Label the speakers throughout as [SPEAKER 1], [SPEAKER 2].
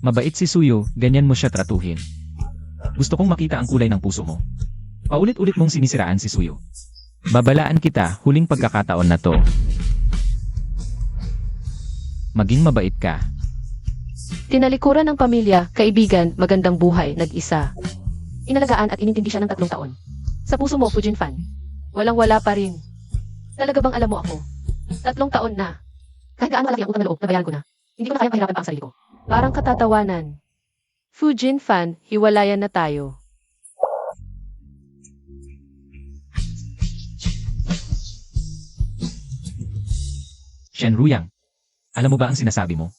[SPEAKER 1] Mabait si Suyo, ganyan mo siya tratuhin. Gusto kong makita ang kulay ng puso mo. Paulit-ulit mong sinisiraan si Suyo. Babalaan kita, huling pagkakataon na to. Maging mabait ka.
[SPEAKER 2] Tinalikuran ng pamilya, kaibigan, magandang buhay, nag-isa. Inalagaan at inintindi siya ng 3 taon. Sa puso mo, Fujin fan. Walang-wala pa rin. Talaga bang alam mo ako? 3 taon na. Kahit gaano malaki ang utang na loob, nabayaran ko na. Hindi ko na kayang pahirapan pa ang sarili ko. Parang katatawanan. Fujin fan, hiwalayan na tayo.
[SPEAKER 1] Shen Ruyang. Alam mo ba ang sinasabi mo?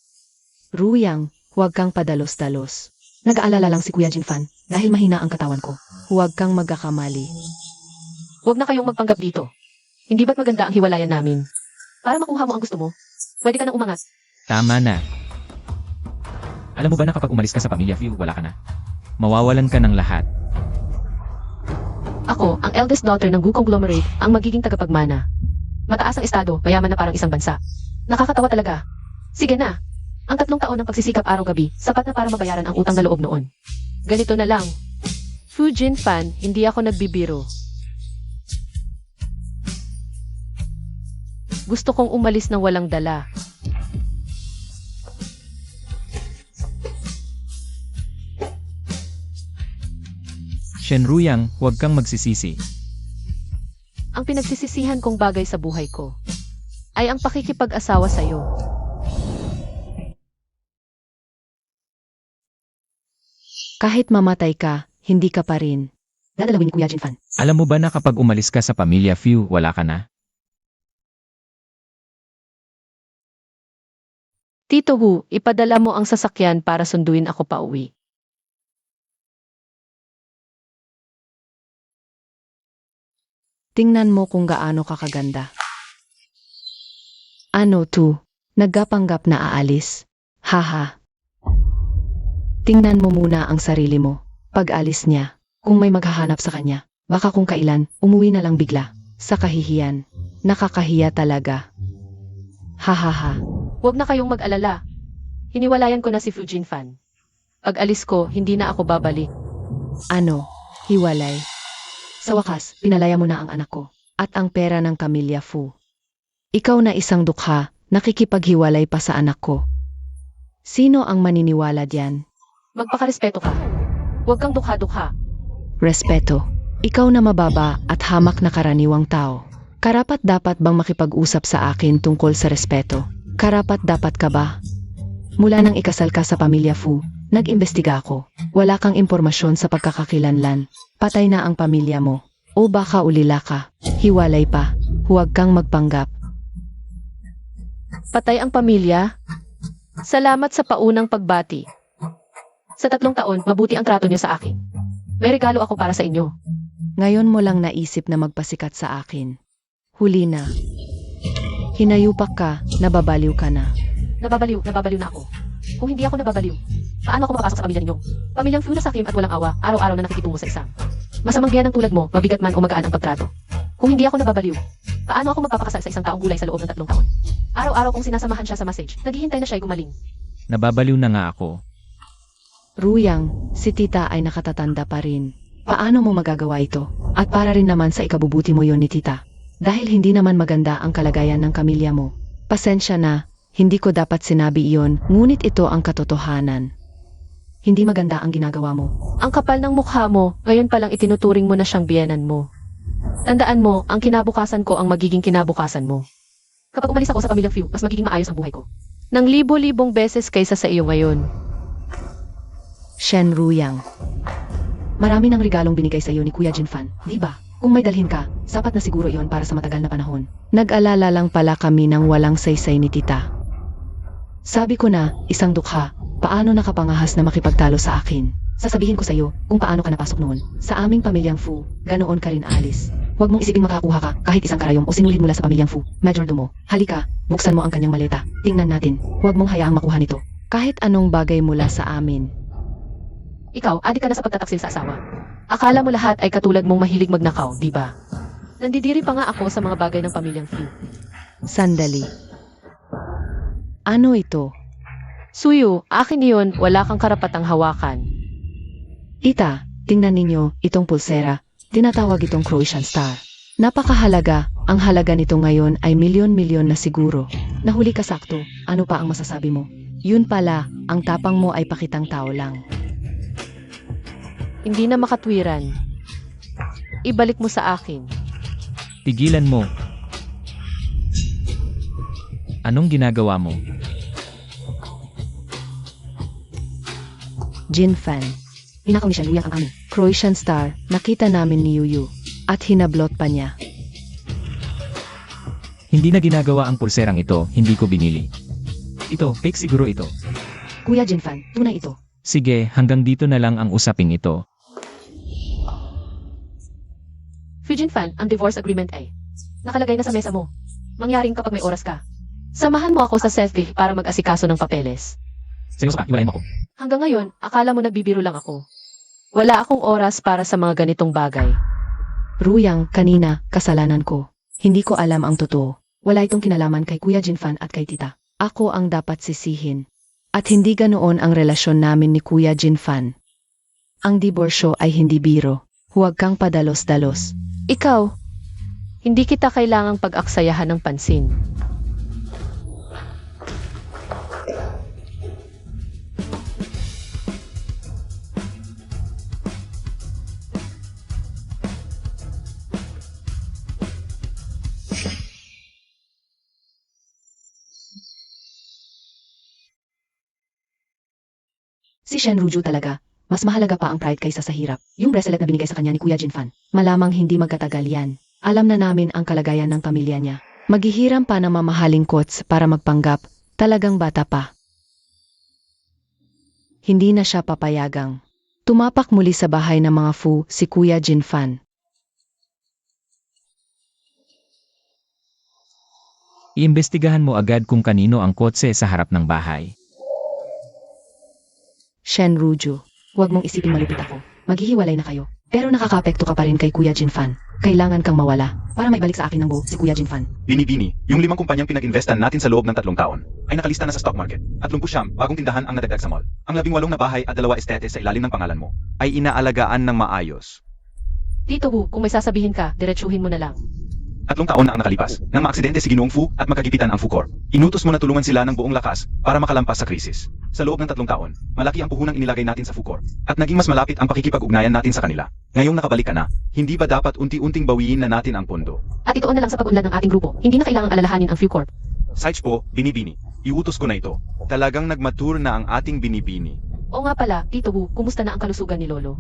[SPEAKER 3] Ruyang, huwag kang padalos-dalos. Nag-aalala lang si Kuya Jinfan dahil mahina ang katawan ko. Huwag kang magkakamali.
[SPEAKER 2] Huwag na kayong magpanggap dito. Hindi ba't maganda ang hiwalayan namin? Para makuha mo ang gusto mo, pwede ka nang umangat.
[SPEAKER 1] Tama na. Alam mo ba na kapag umalis ka sa pamilya Fu, wala ka na? Mawawalan ka ng lahat.
[SPEAKER 2] Ako, ang eldest daughter ng Gu Conglomerate, ang magiging tagapagmana. Mataas ang estado, mayaman na parang isang bansa. Nakakatawa talaga. Sige na. Ang 3 taon ng pagsisikap araw-gabi, sapat na para mabayaran ang utang na loob noon. Ganito na lang. Fujin fan, hindi ako nagbibiro. Gusto kong umalis ng walang dala.
[SPEAKER 1] Shen Ruyang, huwag kang magsisisi.
[SPEAKER 2] Ang pinagsisisihan kong bagay sa buhay ko ay ang pakikipag-asawa sa'yo.
[SPEAKER 3] Kahit mamatay ka, hindi ka pa rin.
[SPEAKER 2] Dadalawin ni Kuya Jinfan.
[SPEAKER 1] Alam mo ba na kapag umalis ka sa pamilya Fu, wala ka na?
[SPEAKER 2] Tito Hu, ipadala mo ang sasakyan para sunduin ako pa uwi.
[SPEAKER 3] Tingnan mo kung gaano ka kaganda. Ano to? Naggapanggap na aalis? Haha. Tingnan mo muna ang sarili mo. Pag alis niya, kung may maghahanap sa kanya, baka kung kailan, umuwi na lang bigla. Sa kahihiyan. Nakakahiya talaga. Hahaha.
[SPEAKER 2] Huwag na kayong mag-alala. Hiniwalayan ko na si Fujin fan. Pag alis ko, hindi na ako babalik.
[SPEAKER 3] Ano? Hiwalay. Sa wakas, pinalaya mo na ang anak ko. At ang pera ng pamilya Fu. Ikaw na isang dukha, nakikipaghiwalay pa sa anak ko. Sino ang maniniwala diyan?
[SPEAKER 2] Magpakarespeto ka. Huwag kang dukha-dukha.
[SPEAKER 3] Respeto. Ikaw na mababa at hamak na karaniwang tao. Karapat dapat bang makipag-usap sa akin tungkol sa respeto? Karapat dapat ka ba? Mula nang ikasal ka sa pamilya Fu, nag-imbestiga ako. Wala kang impormasyon sa pagkakakilanlan. Patay na ang pamilya mo. O baka ulila ka. Hiwalay pa. Huwag kang magpanggap.
[SPEAKER 2] Patay ang pamilya? Salamat sa paunang pagbati. Sa 3 taon, mabuti ang trato niyo sa akin. May regalo ako para sa inyo.
[SPEAKER 3] Ngayon mo lang naisip na magpasikat sa akin. Huli na. Hinayupak ka, nababaliw ka na.
[SPEAKER 2] Nababaliw na ako. Kung hindi ako nababaliw, paano ako makapasok sa pamilya ninyo? Pamilyang Fu na sakim at walang awa, araw-araw na nakikitungo sa isang. Masamang biyanang tulad mo, mabigat man o magaan ang pagtrato. Kung hindi ako nababaliw, paano ako magpapakasal sa isang taong gulay sa loob ng 3 taon? Araw-araw kong sinasamahan siya sa massage, naghihintay na siya'y gumaling.
[SPEAKER 1] Nababaliw na nga ako.
[SPEAKER 3] Ruyang, si tita ay nakatatanda pa rin. Paano mo magagawa ito? At para rin naman sa ikabubuti mo yon ni tita. Dahil hindi naman maganda ang kalagayan ng pamilya mo. Pasensya na, hindi ko dapat sinabi iyon, ngunit ito ang katotohanan. Hindi maganda ang ginagawa mo.
[SPEAKER 2] Ang kapal ng mukha mo, ngayon palang itinuturing mo na siyang biyenan mo. Tandaan mo, ang kinabukasan ko ang magiging kinabukasan mo. Kapag umalis ako sa pamilyang Fu, mas magiging maayos ang buhay ko. Nang libo-libong beses kaysa sa iyo ngayon.
[SPEAKER 3] Shen Ruyang. Marami ng regalong binigay sa iyo ni Kuya Jinfan, di ba? Kung may dalhin ka, sapat na siguro iyon para sa matagal na panahon. Nag-alala lang pala kami ng walang saysay ni tita. Sabi ko na, isang dukha, paano nakapangahas na makipagtalo sa akin? Sasabihin ko sa iyo kung paano ka napasok noon. Sa aming pamilyang Fu, ganoon ka rin alis. Huwag mong isiping makakuha ka kahit isang karayom o sinulid mula sa pamilyang Fu. Majordomo, halika, buksan mo ang kanyang maleta. Tingnan natin, huwag mong hayaang makuha nito. Kahit anong bagay mula sa amin.
[SPEAKER 2] Ikaw, adik ka na sa pagtataksil sa asawa. Akala mo lahat ay katulad mong mahilig magnakaw, di ba? Nandidiri pa nga ako sa mga bagay ng pamilyang Fu.
[SPEAKER 3] Sandali. Ano ito?
[SPEAKER 2] Suyo, akin iyon, wala kang karapatang hawakan.
[SPEAKER 3] Tita, tingnan ninyo itong pulsera. Tinatawag itong Croatian Star. Napakahalaga. Ang halaga nito ngayon ay milyon-milyon na siguro. Nahuli ka sakto. Ano pa ang masasabi mo? Yun pala, ang tapang mo ay pakitang tao lang.
[SPEAKER 2] Hindi na makatwiran. Ibalik mo sa akin.
[SPEAKER 1] Tigilan mo. Anong ginagawa mo?
[SPEAKER 3] Jinfan. Ninakaw ni Shanruya ang aming Croatian Star. Nakita namin ni Yuyu. At hinablot pa niya.
[SPEAKER 1] Hindi na ginagawa ang pulserang ito, hindi ko binili. Ito, fake siguro ito.
[SPEAKER 3] Kuya Jinfan, tunay ito.
[SPEAKER 1] Sige, hanggang dito na lang ang usaping ito.
[SPEAKER 2] Fujin Fan, ang divorce agreement ay nakalagay na sa mesa mo. Mangyaring kapag may oras ka. Samahan mo ako sa selfie para mag-asikaso ng papeles.
[SPEAKER 1] Seryoso ka, hiwalayin mo ako.
[SPEAKER 2] Hanggang ngayon, akala mo nagbibiro lang ako. Wala akong oras para sa mga ganitong bagay.
[SPEAKER 3] Ruyang, kanina, kasalanan ko. Hindi ko alam ang totoo. Wala itong kinalaman kay Kuya Jinfan at kay Tita. Ako ang dapat sisihin. At hindi ganoon ang relasyon namin ni Kuya Jinfan. Ang diborsyo ay hindi biro. Huwag kang padalos-dalos.
[SPEAKER 2] Ikaw, hindi kita kailangang pag-aksayahan ng pansin.
[SPEAKER 3] Si Shenruju talaga. Mas mahalaga pa ang pride kaysa sa hirap. Yung bracelet na binigay sa kanya ni Kuya Jinfan. Malamang hindi magkatagal yan. Alam na namin ang kalagayan ng pamilya niya. Maghihiram pa ng mamahaling kots para magpanggap. Talagang bata pa. Hindi na siya papayagang. Tumapak muli sa bahay ng mga Fu si Kuya Jinfan.
[SPEAKER 1] Iimbestigahan mo agad kung kanino ang kotse sa harap ng bahay.
[SPEAKER 3] Shenruju, huwag mong isipin malupit ako. Maghihiwalay na kayo. Pero nakakaapekto ka pa rin kay Kuya Jinfan. Kailangan kang mawala para may balik sa akin ng buo si Kuya Jinfan.
[SPEAKER 4] Bini-bini, yung 5 kumpanyang pinag-investan natin sa loob ng 3 taon ay nakalista na sa stock market at 10 bagong tindahan ang nadagdag sa mall. Ang 18 na bahay at 2 estete sa ilalim ng pangalan mo ay inaalagaan ng maayos.
[SPEAKER 2] Tito Wu, kung may sasabihin ka, diretsuhin mo na lang.
[SPEAKER 4] 3 taon na ang nakalipas nang maaksidente si Ginoong Fu at magkagipitan ang Fu Corp. Inutos mo na tulungan sila ng buong lakas para makalampas sa krisis. Sa loob ng 3 taon, malaki ang puhunang inilagay natin sa Fu Corp at naging mas malapit ang pakikipag-ugnayan natin sa kanila. Ngayong nakabalik ka na, hindi ba dapat unti-unting bawiin na natin ang pondo?
[SPEAKER 2] At itoon na lang sa pag-unlad ng ating grupo. Hindi na kailangang alalahanin ang Fucorp.
[SPEAKER 4] Sites po, Bini-bini, iutos ko na ito. Talagang nagmature na ang ating Bini-bini.
[SPEAKER 2] O nga pala, Tito Wu, kumusta na ang kalusugan ni Lolo?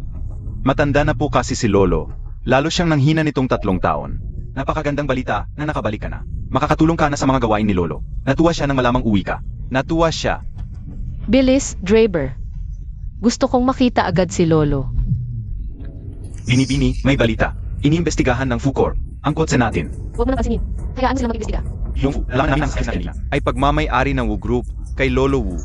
[SPEAKER 4] Matanda na po kasi si Lolo, lalo siyang nanghina nitong 3 taon. Napakagandang balita na nakabalik ka na. Makakatulong ka na sa mga gawain ni Lolo. Natuwa siya nang malamang uwi ka. Natuwa siya.
[SPEAKER 2] Billis Draper. Gusto kong makita agad si Lolo.
[SPEAKER 4] Bini-bini, may balita. Iniimbestigahan ng Fu Corp ang kotse natin.
[SPEAKER 2] Huwag mo nang pansinin. Hayaan mo silang mag-imbestiga.
[SPEAKER 4] Yung Fu, alam namin ang sakit sa kanila. Ay pagmamay-ari ng Wu Group kay Lolo Wu.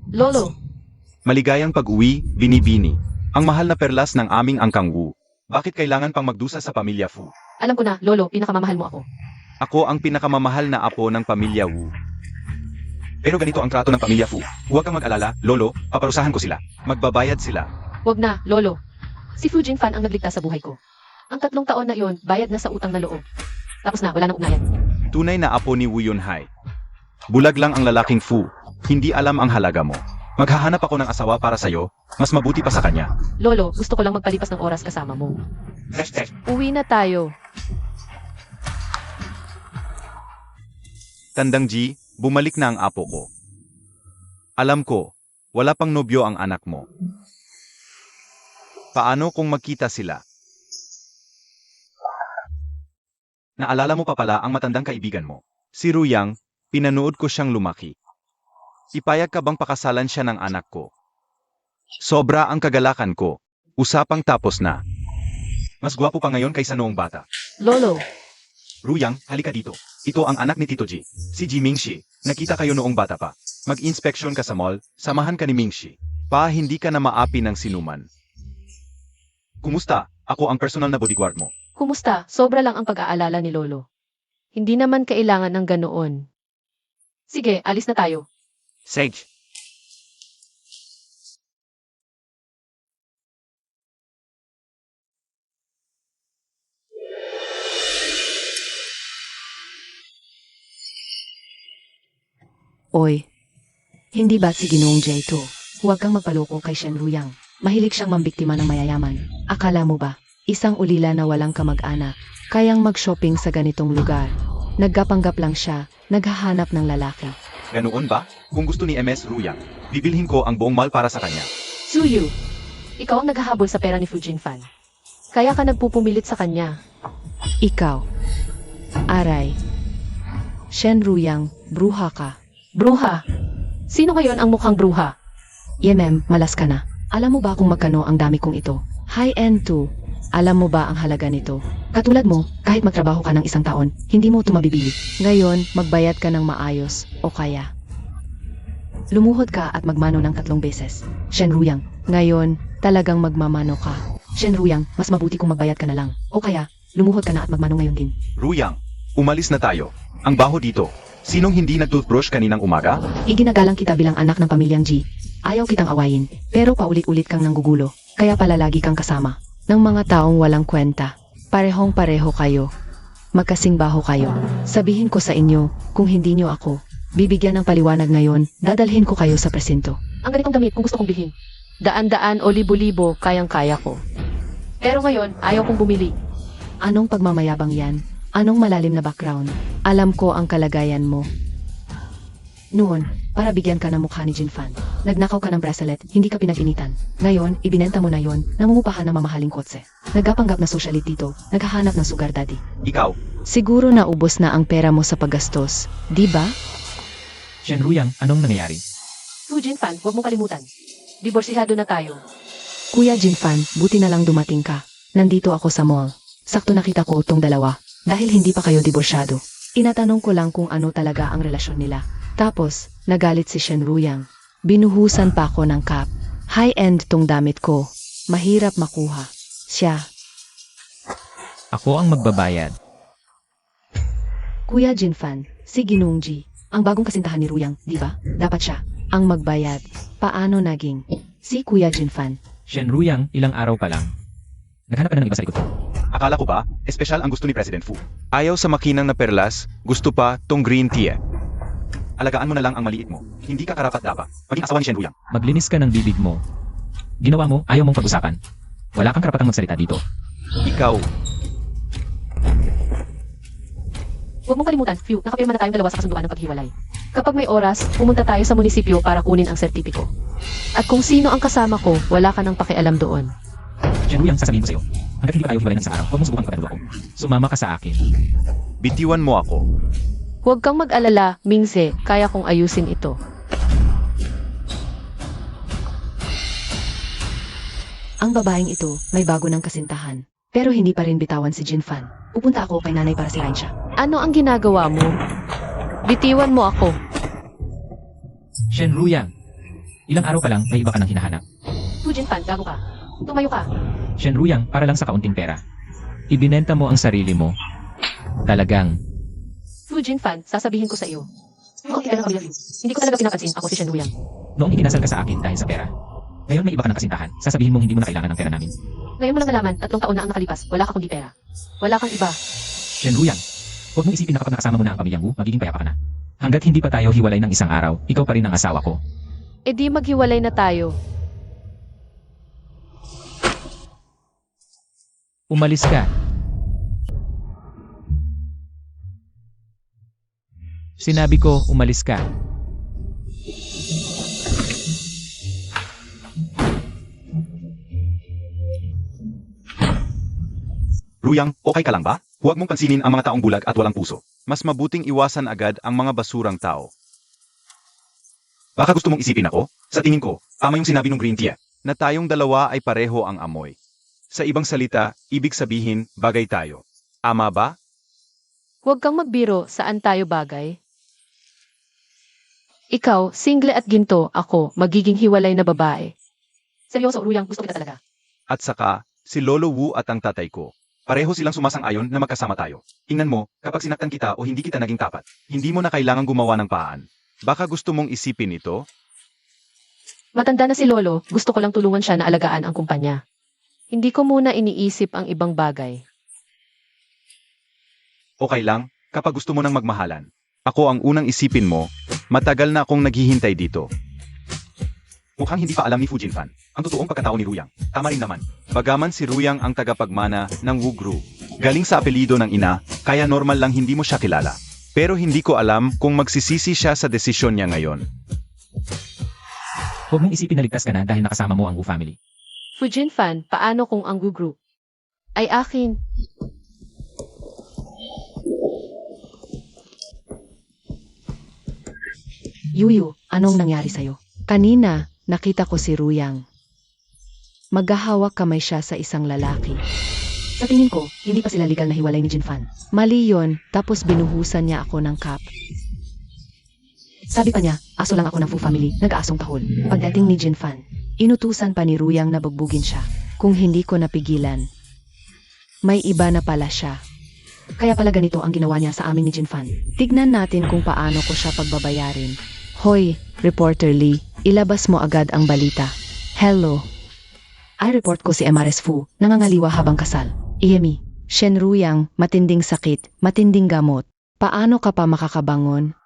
[SPEAKER 2] Lolo,
[SPEAKER 4] Maligayang pag-uwi, Bini-bini. Ang mahal na perlas ng aming angkang Wu. Bakit kailangan pang magdusa sa pamilya Fu?
[SPEAKER 2] alam ko na, Lolo, pinakamamahal mo ako.
[SPEAKER 4] Ako ang pinakamamahal na apo ng pamilya Wu. Pero ganito ang trato ng pamilya Fu. Huwag kang mag-alala, Lolo, paparusahan ko sila. Magbabayad sila.
[SPEAKER 2] Huwag na, Lolo. Si Fujin Fan ang nagligtas sa buhay ko. Ang 3 taon na iyon, bayad na sa utang na loob. Tapos na, wala nang ugnayan.
[SPEAKER 4] Tunay na apo ni Wu Yunhai. Bulag lang ang lalaking Fu. Hindi alam ang halaga mo. Maghahanap ako ng asawa para sa'yo. Mas mabuti pa sa kanya.
[SPEAKER 2] Lolo, gusto ko lang magpalipas ng oras kasama mo. Uwi na tayo.
[SPEAKER 4] Tandang G, bumalik na ang apo ko. Alam ko, wala pang nobyo ang anak mo. Paano kung magkita sila? Naalala mo pa pala ang matandang kaibigan mo. Si Ruyang, pinanood ko siyang lumaki. Ipayag ka bang pakasalan siya ng anak ko? Sobra ang kagalakan ko. Usapang tapos na. Mas gwapo pa ngayon kaysa noong bata.
[SPEAKER 2] Lolo,
[SPEAKER 4] Ruyang, halika dito. Ito ang anak ni Tito G. Si Ji Mingxi. Nakita kayo noong bata pa. Mag-inspeksyon ka sa mall, samahan ka ni Mingxi. Hindi ka na maapi ng sinuman. Kumusta? Ako ang personal na bodyguard mo.
[SPEAKER 2] Kumusta? Sobra lang ang pag-aalala ni Lolo. Hindi naman kailangan ng ganoon. Sige, alis na tayo.
[SPEAKER 4] Sage.
[SPEAKER 3] Oy, hindi ba si Ginoong J2? Huwag kang magpaloko kay Shen Ruyang. Mahilig siyang mambiktima ng mayayaman. Akala mo ba, isang ulila na walang kamag-anak, kayang mag-shopping sa ganitong lugar? Nagkapanggap lang siya, naghahanap ng lalaki.
[SPEAKER 4] Ganoon ba? Kung gusto ni MS Ruyang, bibilhin ko ang buong mall para sa kanya.
[SPEAKER 2] Suyu, ikaw ang naghahabol sa pera ni Fu Jinfan. Kaya ka nagpupumilit sa kanya.
[SPEAKER 3] Ikaw. Aray. Shen Ruyang, bruha ka.
[SPEAKER 2] Bruha. Sino ngayon ang mukhang bruha?
[SPEAKER 3] Yemem, malas ka na. Alam mo ba kung magkano ang dami kong ito? High-end to. Alam mo ba ang halaga nito? Katulad mo, kahit magtrabaho ka ng isang taon, hindi mo ito mabibili. Ngayon, magbayad ka ng maayos, o kaya. Lumuhod ka at magmano ng 3 beses. Shen Ruyang, ngayon, talagang magmamano ka. Shen Ruyang, mas mabuti kung magbayad ka na lang. O kaya, lumuhod ka na at magmano ngayon din.
[SPEAKER 4] Ruyang, umalis na tayo. Ang baho dito. Sinong hindi nag-toothbrush kaninang umaga?
[SPEAKER 3] Iginagalang kita bilang anak ng pamilyang G. Ayaw kitang awayin, pero paulit-ulit kang nanggugulo, kaya pala lagi kang kasama ng mga taong walang kwenta. Parehong-pareho kayo. Magkasing baho kayo. Sabihin ko sa inyo, kung hindi nyo ako, bibigyan ng paliwanag ngayon, dadalhin ko kayo sa presinto.
[SPEAKER 2] Ang ganitong damit kung gusto kong bilhin. Daan-daan o libo-libo, kayang-kaya ko. Pero ngayon, ayaw kong bumili.
[SPEAKER 3] Anong pagmamayabang yan? Anong malalim na background? Alam ko ang kalagayan mo. Noon, para bigyan ka ng mukha ni Jinfan, nagnakaw ka ng bracelet, hindi ka pinag-initan. Ngayon, ibinenta mo na yon, namumupahan ng mamahaling kotse. Nagkapanggap na socialite dito, naghahanap ng sugar daddy.
[SPEAKER 4] Ikaw,
[SPEAKER 3] Siguro naubos na ang pera mo sa paggastos, di ba?
[SPEAKER 1] Shen Ruyang, anong nangyayari?
[SPEAKER 2] Fu Jinfan, huwag mong kalimutan. Diborsihado na tayo.
[SPEAKER 3] Kuya Jinfan, buti na lang dumating ka. Nandito ako sa mall. Sakto nakita ko itong dalawa. Dahil hindi pa kayo diborsyado. Inatanong ko lang kung ano talaga ang relasyon nila. Tapos, nagalit si Shen Ruyang. Binuhusan pa ako ng cap. High-end tong damit ko. Mahirap makuha. Siya.
[SPEAKER 1] Ako ang magbabayad.
[SPEAKER 3] Kuya Jinfan, si Ginong G. Ang bagong kasintahan ni Ruyang, di ba? Dapat siya ang magbayad. Paano naging? Si Kuya Jinfan.
[SPEAKER 1] Shen Ruyang, ilang araw pa lang. Naghanap ka na ng iba sa likod ko.
[SPEAKER 4] akala ko ba, espesyal ang gusto ni President Fu. Ayaw sa makinang na perlas, gusto pa tong green tea eh. Alagaan mo na lang ang maliit mo. Hindi ka karapat-dapat. Maging asawa ni Shen Ruyang.
[SPEAKER 1] Maglinis ka ng bibig mo. Ginawa mo, ayaw mong pag-usapan. Wala kang karapatang magsalita dito.
[SPEAKER 4] Ikaw,
[SPEAKER 2] Huwag mong kalimutan, Phew, nakapirma na tayong dalawa sa kasunduan ng paghiwalay. Kapag may oras, pumunta tayo sa munisipyo para kunin ang sertipiko. At kung sino ang kasama ko, wala ka nang pakialam doon.
[SPEAKER 1] Shen Ruyang, sasabihin ko sa'yo. Hanggat hindi pa tayo hiwalay ng sa araw, huwag mong subukan kapatid ako. Sumama ka sa akin.
[SPEAKER 4] bitiwan mo ako.
[SPEAKER 2] Huwag kang mag-alala, Mingse, kaya kong ayusin ito.
[SPEAKER 3] Ang babaeng ito, may bago ng kasintahan. Pero hindi pa rin bitawan si Jinfan. Pupunta ako kay nanay para sirain siya.
[SPEAKER 2] Ano ang ginagawa mo? Bitiwan mo ako.
[SPEAKER 1] Shen Ruyang, ilang araw pa lang, may iba ka nang hinahanap.
[SPEAKER 2] Fujin Fan, gago ka. Tumayo ka.
[SPEAKER 1] Shen Ruyang, para lang sa kaunting pera. Ibinenta mo ang sarili mo. Talagang,
[SPEAKER 2] Fujin Fan, sasabihin ko sa iyo. Okay ka ng pamilya, Phew. Hindi ko talaga pinapansin, ako si Shen Ruyang.
[SPEAKER 1] noong ikinasal ka sa akin dahil sa pera. Ngayon may iba ka ng kasintahan, sasabihin mong hindi mo na kailangan ng pera namin.
[SPEAKER 2] Ngayon mo lang nalaman, 3 taon na ang nakalipas, wala ka kundi pera. Wala kang iba.
[SPEAKER 1] Shen Ruyang, huwag mong isipin na kapag nakasama mo na ang pamilyang Wu, magiging payapa ka na. Hanggat hindi pa tayo hiwalay ng isang araw, ikaw pa rin ang asawa ko.
[SPEAKER 2] E di maghiwalay na tayo.
[SPEAKER 1] Umalis ka. Sinabi ko, umalis ka.
[SPEAKER 4] Ruyang, okay ka lang ba? Huwag mong pansinin ang mga taong bulag at walang puso. Mas mabuting iwasan agad ang mga basurang tao. Baka gusto mong isipin ako? Sa tingin ko, tama yung sinabi ng green tea, na tayong dalawa ay pareho ang amoy. Sa ibang salita, ibig sabihin, bagay tayo. Ama ba?
[SPEAKER 2] Huwag kang magbiro, saan tayo bagay? Ikaw, single at ginto, ako, magiging hiwalay na babae. Seryoso, Ruyang, gusto kita talaga.
[SPEAKER 4] At saka, si Lolo Wu at ang tatay ko. Pareho silang sumasang-ayon na magkasama tayo. Tingnan mo, kapag sinaktan kita o hindi kita naging tapat, hindi mo na kailangang gumawa ng paan. Baka gusto mong isipin ito?
[SPEAKER 2] Matanda na si Lolo, gusto ko lang tulungan siya na alagaan ang kumpanya. Hindi ko muna iniisip ang ibang bagay.
[SPEAKER 4] Okay lang, kapag gusto mo nang magmahalan. Ako ang unang isipin mo, matagal na akong naghihintay dito. Mukhang hindi pa alam ni Fujinfan ang totoong pagkatao ni Ruyang. Tama rin naman. Bagaman si Ruyang ang tagapagmana ng Wugru. Galing sa apelido ng ina, kaya normal lang hindi mo siya kilala. Pero hindi ko alam kung magsisisi siya sa desisyon niya ngayon.
[SPEAKER 1] Huwag mong isipin na ligtas ka na dahil nakasama mo ang Wu family.
[SPEAKER 2] Fujinfan, paano kung ang Gugru ay akin?
[SPEAKER 3] Yuyu, anong nangyari sa'yo? Kanina, nakita ko si Ruyang. Maghahawak kamay siya sa isang lalaki. Sa tingin ko, hindi pa sila legal na hiwalay ni Jinfan. Mali yon, tapos binuhusan niya ako ng cup. Sabi pa niya, aso lang ako ng Fu family, nag-aasong tahol. Pagdating ni Jinfan, inutusan pa ni Ruyang na bugbugin siya. Kung hindi ko napigilan, may iba na pala siya. Kaya pala ganito ang ginawa niya sa amin ni Jinfan. Tignan natin kung paano ko siya pagbabayarin. Hoy, Reporter Lee, ilabas mo agad ang balita. Hello. I report ko si MRS Fu, nangangaliwa habang kasal. Iyemi, Shen Ruyang, matinding sakit, matinding gamot. Paano ka pa makakabangon?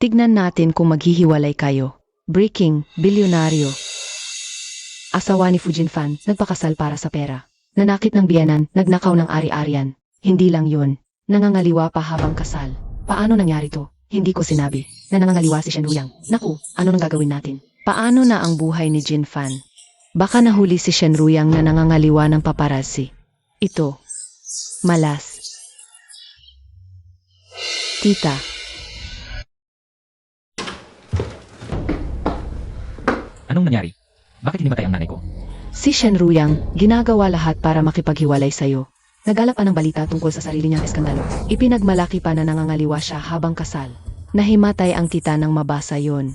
[SPEAKER 3] Tignan natin kung maghihiwalay kayo. Breaking, bilyonaryo. Asawa ni Fujinfan, nagpakasal para sa pera. Nanakit ng biyanan, nagnakaw ng ari-arian. Hindi lang yun, nangangaliwa pa habang kasal. Paano nangyari to? Hindi ko sinabi na nangangaliwa si Shen Ruyang. Naku, ano nang gagawin natin? Paano na ang buhay ni Jinfan? Baka nahuli si Shen Ruyang na nangangaliwa ng paparazzi. Ito, malas. Tita.
[SPEAKER 1] Anong nangyari? Bakit hinimatay ang nanay ko?
[SPEAKER 3] Si Shen Ruyang, ginagawa lahat para makipaghiwalay sa'yo. Nagalap pa ng balita tungkol sa sarili niyang eskandalo. Ipinagmalaki pa na nangangaliwa siya habang kasal. Nahimatay ang tita nang mabasa yon.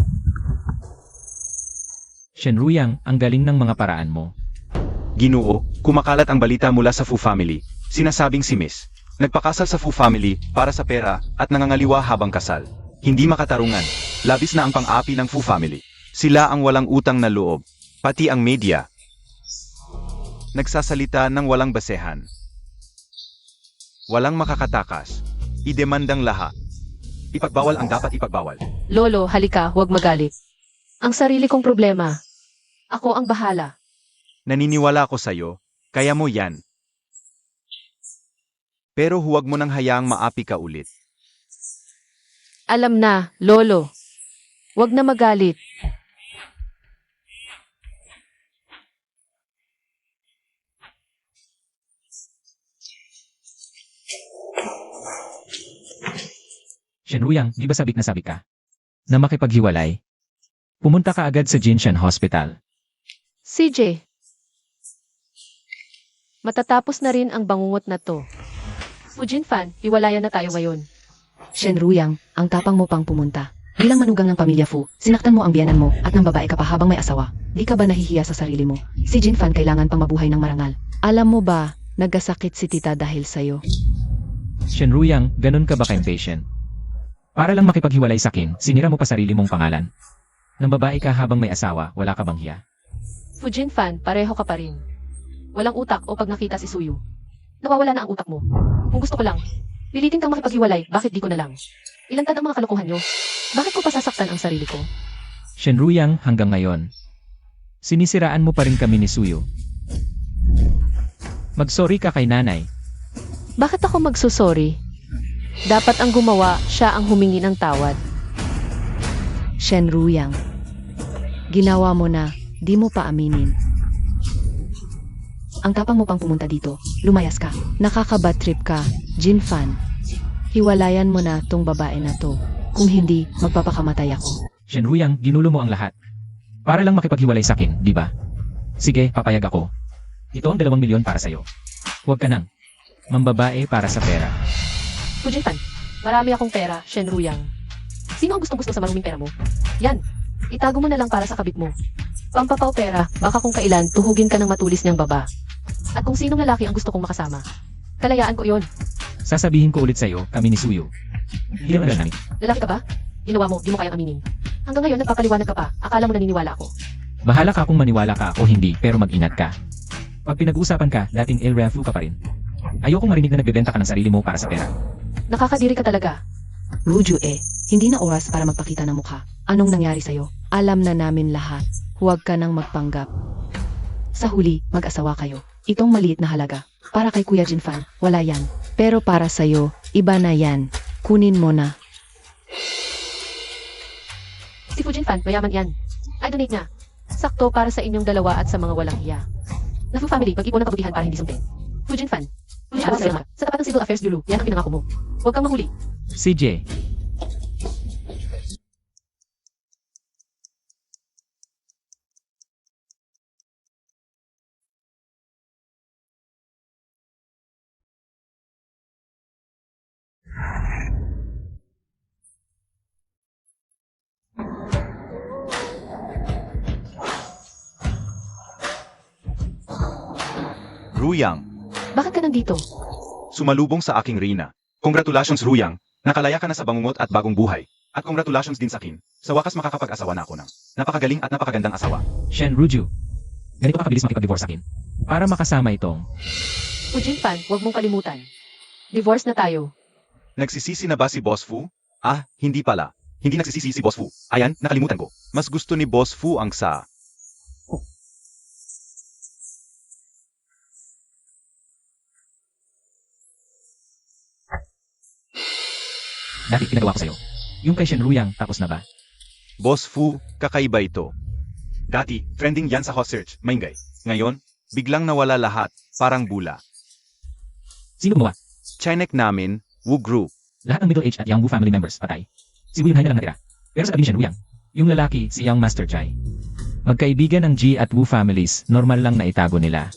[SPEAKER 1] Shen Ruyang, ang galing ng mga paraan mo.
[SPEAKER 4] Ginoo, kumakalat ang balita mula sa Fu family. Sinasabing si Miss, nagpakasal sa Fu family para sa pera at nangangaliwa habang kasal. Hindi makatarungan. Labis na ang pang-api ng Fu family. Sila ang walang utang na loob. Pati ang media. Nagsasalita ng walang basehan. Walang makakatakas. Idemandang lahat. Ipagbawal ang dapat ipagbawal.
[SPEAKER 2] Lolo, halika, huwag magalit. Ang sarili kong problema. Ako ang bahala.
[SPEAKER 4] Naniniwala ako sa'yo, kaya mo yan. Pero huwag mo nang hayaang maapi ka ulit.
[SPEAKER 2] Alam na, Lolo. Huwag na magalit.
[SPEAKER 1] Shen Ruyang, di ba sabik na sabik ka? Na makipaghiwalay? Pumunta ka agad sa Jinshan Hospital.
[SPEAKER 2] CJ. Matatapos na rin ang bangungot na to. Fujinfan, hiwalayan na tayo ngayon.
[SPEAKER 3] Shen Ruyang, ang tapang mo pang pumunta. Bilang manugang ng pamilya Fu, sinaktan mo ang biyanan mo at ng babae ka pa habang may asawa. Di ka ba nahihiya sa sarili mo? Si Jinfan kailangan pang mabuhay ng marangal. Alam mo ba, nagkasakit si tita dahil sa'yo?
[SPEAKER 1] Shen Ruyang, ganun ka ba ka-impatient? Para lang makipaghiwalay sa akin, sinira mo pa sarili mong pangalan. Nang babae ka habang may asawa, wala ka bang hiya?
[SPEAKER 2] Fujinfan, pareho ka pa rin. Walang utak o pag nakita si Suyu. Nawawala na ang utak mo. Kung gusto ko lang, pilitin kang makipaghiwalay, bakit di ko na lang? Ilan tan ang mga kalokohan nyo? Bakit ko pasasaktan ang sarili ko?
[SPEAKER 1] Shen Ruyang, hanggang ngayon. Sinisiraan mo pa rin kami ni Suyo. Mag-sorry ka kay nanay.
[SPEAKER 2] Bakit ako magsusorry? Dapat ang gumawa, siya ang humingi ng tawad.
[SPEAKER 3] Shen Ruyang, ginawa mo na, di mo pa aminin. Ang tapang mo pang pumunta dito, lumayas ka. Nakaka-bad trip ka, Jinfan. Hiwalayan mo na tong babae na to. Kung hindi, magpapakamatay ako.
[SPEAKER 1] Shen Ruyang, ginulo mo ang lahat. Para lang makipaghiwalay sa akin, di ba? Sige, papayag ako. Ito ang 2 milyon para sa'yo. Huwag ka nang mambabae para sa pera.
[SPEAKER 2] Fujin Fan, marami akong pera, Shen Ruyang. Sino ang gustong-gusto sa maruming pera mo? Yan, itago mo na lang para sa kabit mo. Pampapaw pera, baka kung kailan tuhugin ka ng matulis niyang baba. At kung sinong lalaki ang gusto kong makasama, kalayaan ko yon.
[SPEAKER 1] Sasabihin ko ulit sa'yo, kami ni Suyo. Hindi naman namin.
[SPEAKER 2] Lalaki ka ba? Ginawa mo, di mo kayang aminin. Hanggang ngayon nagpapaliwanag ka pa, akala mo naniniwala ako.
[SPEAKER 1] Bahala ka kung maniwala ka o hindi, pero mag-ingat ka. Pag pinag-uusapan ka, dating area flu ka pa rin. Ayokong marinig na nagbebenta ka ng sarili mo para sa pera.
[SPEAKER 2] Nakakadiri ka talaga.
[SPEAKER 3] Ruju hindi na oras para magpakita ng mukha. Anong nangyari sa'yo? Alam na namin lahat. Huwag ka nang magpanggap. Sa huli, mag-asawa kayo. Itong maliit na halaga. Para kay Kuya Jinfan, wala yan. Pero para sa'yo, iba na yan. Kunin mo na.
[SPEAKER 2] Si Fujin Fan, mayaman yan. I donate niya. Sakto para sa inyong dalawa at sa mga walang hiya. Nafu family, pag-ipon ng kabutihan para hindi sumpin. Fujin Fan, salamat. Sa tapat ng civil affairs dulo, yan ang pinangako mo. Huwag kang mahuli.
[SPEAKER 1] CJ,
[SPEAKER 4] Ruyang,
[SPEAKER 2] Bakit ka nandito?
[SPEAKER 4] sumalubong sa aking Rina. Congratulations Ruyang, nakalaya ka na sa bangungot at bagong buhay. At congratulations din sa akin. Sa wakas makakapag-asawa na ako ng napakagaling at napakagandang asawa.
[SPEAKER 1] Shen Ruju. Ganito ka kabilis makipag-divorce sa akin. Para makasama itong...
[SPEAKER 2] Fujin Fan, huwag mong kalimutan. Divorce na tayo.
[SPEAKER 4] Nagsisisi na ba si Boss Fu? Ah, hindi pala. Hindi nagsisisi si Boss Fu. Ayan, nakalimutan ko. Mas gusto ni Boss Fu ang sa...
[SPEAKER 1] Dati pinagawa ko sa'yo. Yung kay Shen Ruyang, tapos na ba?
[SPEAKER 4] Boss Fu, kakaiba ito. Dati, trending yan sa hot search, maingay. Ngayon, biglang nawala lahat, parang bula.
[SPEAKER 1] Sino gumawa?
[SPEAKER 4] Chinek namin, Wu Group.
[SPEAKER 1] Lahat ng middle-aged at young Wu family members, patay. Si Wu Yunhai na lang natira. Pero sa tabi ni Shen Ruyang, yung lalaki, si Young Master Chai. Magkaibigan ng G at Wu families, normal lang na itago nila.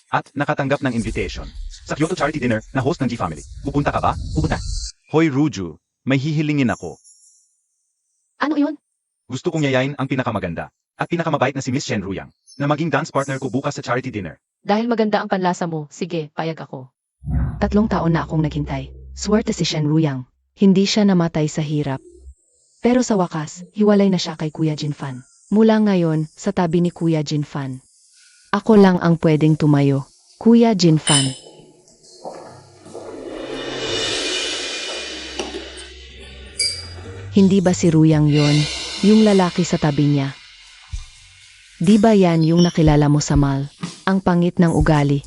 [SPEAKER 4] At nakatanggap ng invitation. Sa Kyoto Charity Dinner na host ng G Family. Pupunta ka ba?
[SPEAKER 1] Pupunta.
[SPEAKER 4] Hoy Ruju, may hihilingin ako.
[SPEAKER 2] Ano yun?
[SPEAKER 4] Gusto kong yayain ang pinakamaganda at pinakamabait na si Miss Shen Ruyang na maging dance partner ko bukas sa charity dinner.
[SPEAKER 2] Dahil maganda ang panlasa mo, sige, payag ako.
[SPEAKER 3] 3 taon na akong naghintay. Swerte si Shen Ruyang. Hindi siya namatay sa hirap. Pero sa wakas, hiwalay na siya kay Kuya Jinfan. Mula ngayon, sa tabi ni Kuya Jinfan. Ako lang ang pwedeng tumayo. Kuya Jinfan. Hindi ba si Ruyang yon, yung lalaki sa tabi niya? Di ba yan yung nakilala mo sa mall? Ang pangit ng ugali.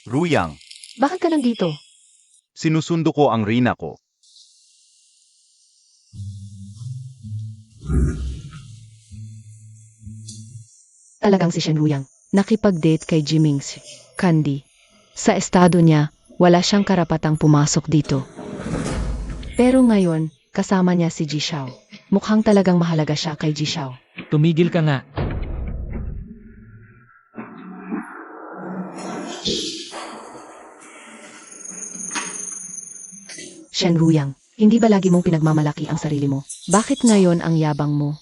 [SPEAKER 4] Ruyang,
[SPEAKER 2] Bakit ka nandito?
[SPEAKER 4] sinusundo ko ang Rina ko.
[SPEAKER 3] Talagang si Shen Ruyang. Nakipag-date kay Jimings Candy. Sa estado niya, wala siyang karapatang pumasok dito. Pero ngayon, kasama niya si Ji Xiao. Mukhang talagang mahalaga siya kay Ji Xiao.
[SPEAKER 1] Tumigil ka nga.
[SPEAKER 3] Shen Ruyang, hindi ba lagi mong pinagmamalaki ang sarili mo? Bakit ngayon ang yabang mo?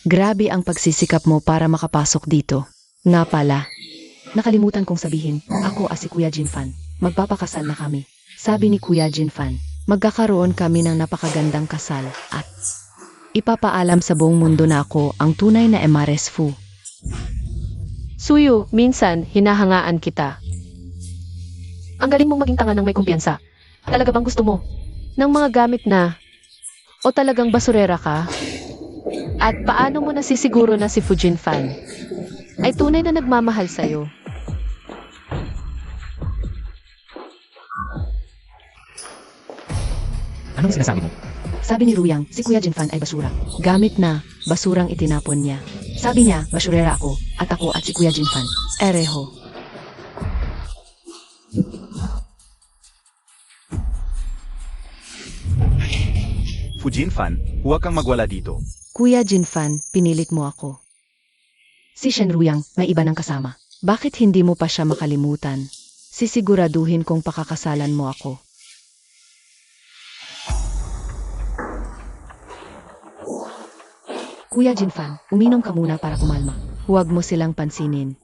[SPEAKER 3] Grabe ang pagsisikap mo para makapasok dito. Nga pala, nakalimutan kong sabihin, ako si Kuya Jinfan. Magpapakasal na kami. Sabi ni Kuya Jinfan, magkakaroon kami ng napakagandang kasal at ipapaalam sa buong mundo na ako ang tunay na Emares Fu.
[SPEAKER 2] Suyo, minsan, hinahangaan kita. Ang galing mong maging tanga ng may kumpiyansa. Talaga bang gusto mo? Ng mga gamit na? O talagang basurera ka? At paano mo nasisiguro na si Fujin Fan ay tunay na nagmamahal sa'yo?
[SPEAKER 1] Anong sinasabi mo?
[SPEAKER 3] Sabi ni Ruyang, si Kuya Jinfan ay basura. Gamit na, basurang itinapon niya. Sabi niya, basurera ako at si Kuya Jinfan. Ereho.
[SPEAKER 4] Fujin Fan, huwag kang magwala dito.
[SPEAKER 3] Kuya Jinfan, pinilit mo ako. Si Shenruyang, may iba ng kasama. Bakit hindi mo pa siya makalimutan? Sisiguraduhin kong pakakasalan mo ako. Kuya Jinfan, uminom ka muna para kumalma. Huwag mo silang pansinin.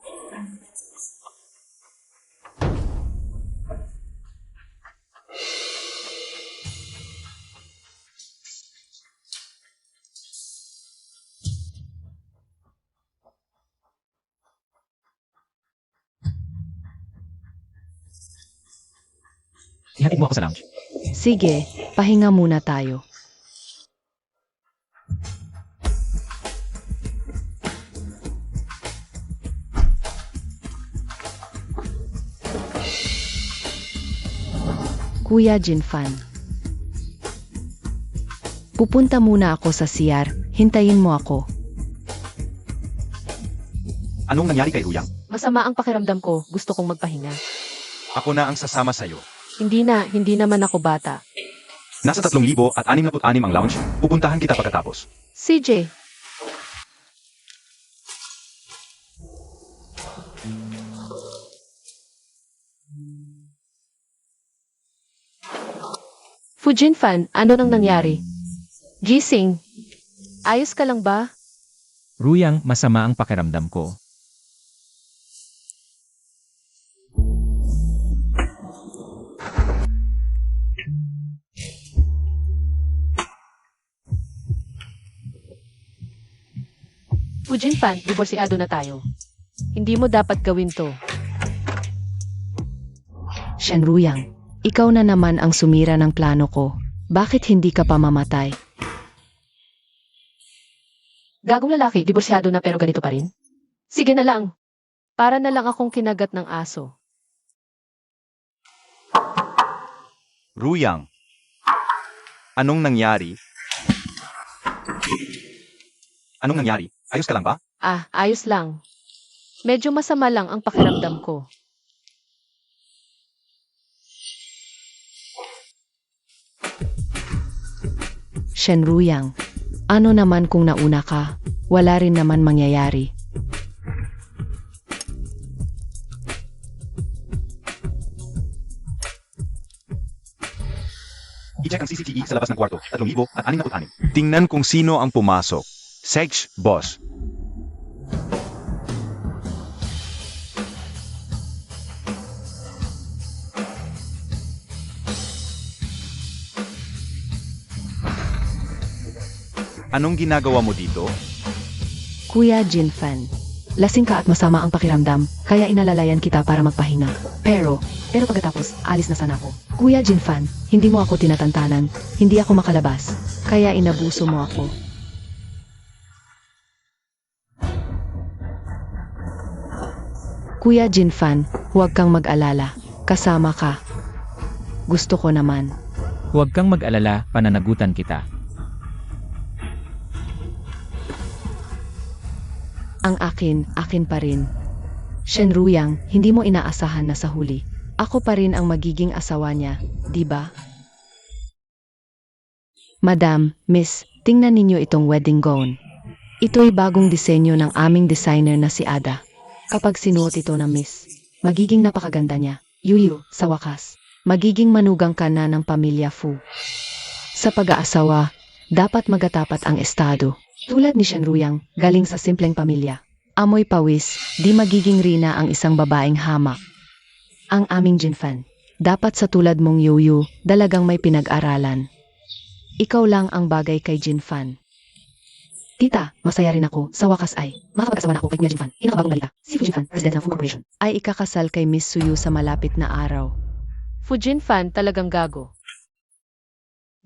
[SPEAKER 1] Ihatid mo ako sa lounge.
[SPEAKER 3] Sige, pahinga muna tayo. Kuya Jinfan. Pupunta muna ako sa CR, hintayin mo ako.
[SPEAKER 4] Anong nangyari kay Ruyang?
[SPEAKER 2] Masama ang pakiramdam ko, gusto kong magpahinga.
[SPEAKER 4] Ako na ang sasama sa'yo.
[SPEAKER 2] Hindi naman ako bata.
[SPEAKER 4] Nasa 3,066 ang lounge, pupuntahan kita pagkatapos.
[SPEAKER 2] CJ, Fujin Fan, ano nang nangyari? Gising. Ayos ka lang ba?
[SPEAKER 1] Ruyang, masama ang pakiramdam ko.
[SPEAKER 2] Fujin Fan, diborsyado na tayo. Hindi mo dapat gawin to.
[SPEAKER 3] Shenruyang, ikaw na naman ang sumira ng plano ko. Bakit hindi ka pa mamatay?
[SPEAKER 2] Gagong lalaki, diborsyado na pero ganito pa rin? Sige na lang. Para na lang akong kinagat ng aso.
[SPEAKER 4] Ruyang, anong nangyari? Anong nangyari? Ayos ka lang ba?
[SPEAKER 2] Ah, ayos lang. Medyo masama lang ang pakiramdam ko.
[SPEAKER 3] Shenruyang, ano naman kung nauna ka? Wala rin naman mangyayari.
[SPEAKER 4] I-check ang CCTV sa labas ng kwarto, 3,066. Tingnan kung sino ang pumasok. Sedge, boss. Anong ginagawa mo dito?
[SPEAKER 3] Kuya Jinfan, lasing ka at masama ang pakiramdam, kaya inalalayan kita para magpahinga. Pero pagkatapos, alis na sana ako. Kuya Jinfan, hindi mo ako tinatantanan, hindi ako makalabas, kaya inabuso mo ako. Kuya Jinfan, huwag kang mag-alala, kasama ka. Gusto ko naman.
[SPEAKER 1] Huwag kang mag-alala, pananagutan kita.
[SPEAKER 3] Ang akin pa rin. Shenruyang, hindi mo inaasahan na sa huli. Ako pa rin ang magiging asawa niya, di ba? Madam, Miss, tingnan ninyo itong wedding gown. Ito'y bagong disenyo ng aming designer na si Ada. Kapag sinuot ito ng Miss, magiging napakaganda niya. Yuyu, sa wakas, magiging manugang ka na ng pamilya Fu. Sa pag-aasawa, dapat magatapat ang estado. Tulad ni Shenruyang, galing sa simpleng pamilya. Amoy pawis, di magiging rina ang isang babaeng hamak. Ang aming Jinfan, dapat sa tulad mong Yuyu, dalagang may pinag-aralan. Ikaw lang ang bagay kay Jinfan. Tita, masaya rin ako. Sa wakas ay, makapag-asawa na ako kay Kuya Jinfan. Inakabagong balita, si Fu Jinfan, president ng Fu Corporation, ay ikakasal kay Miss Suyu sa malapit na araw.
[SPEAKER 2] Fujin Fan talagang gago.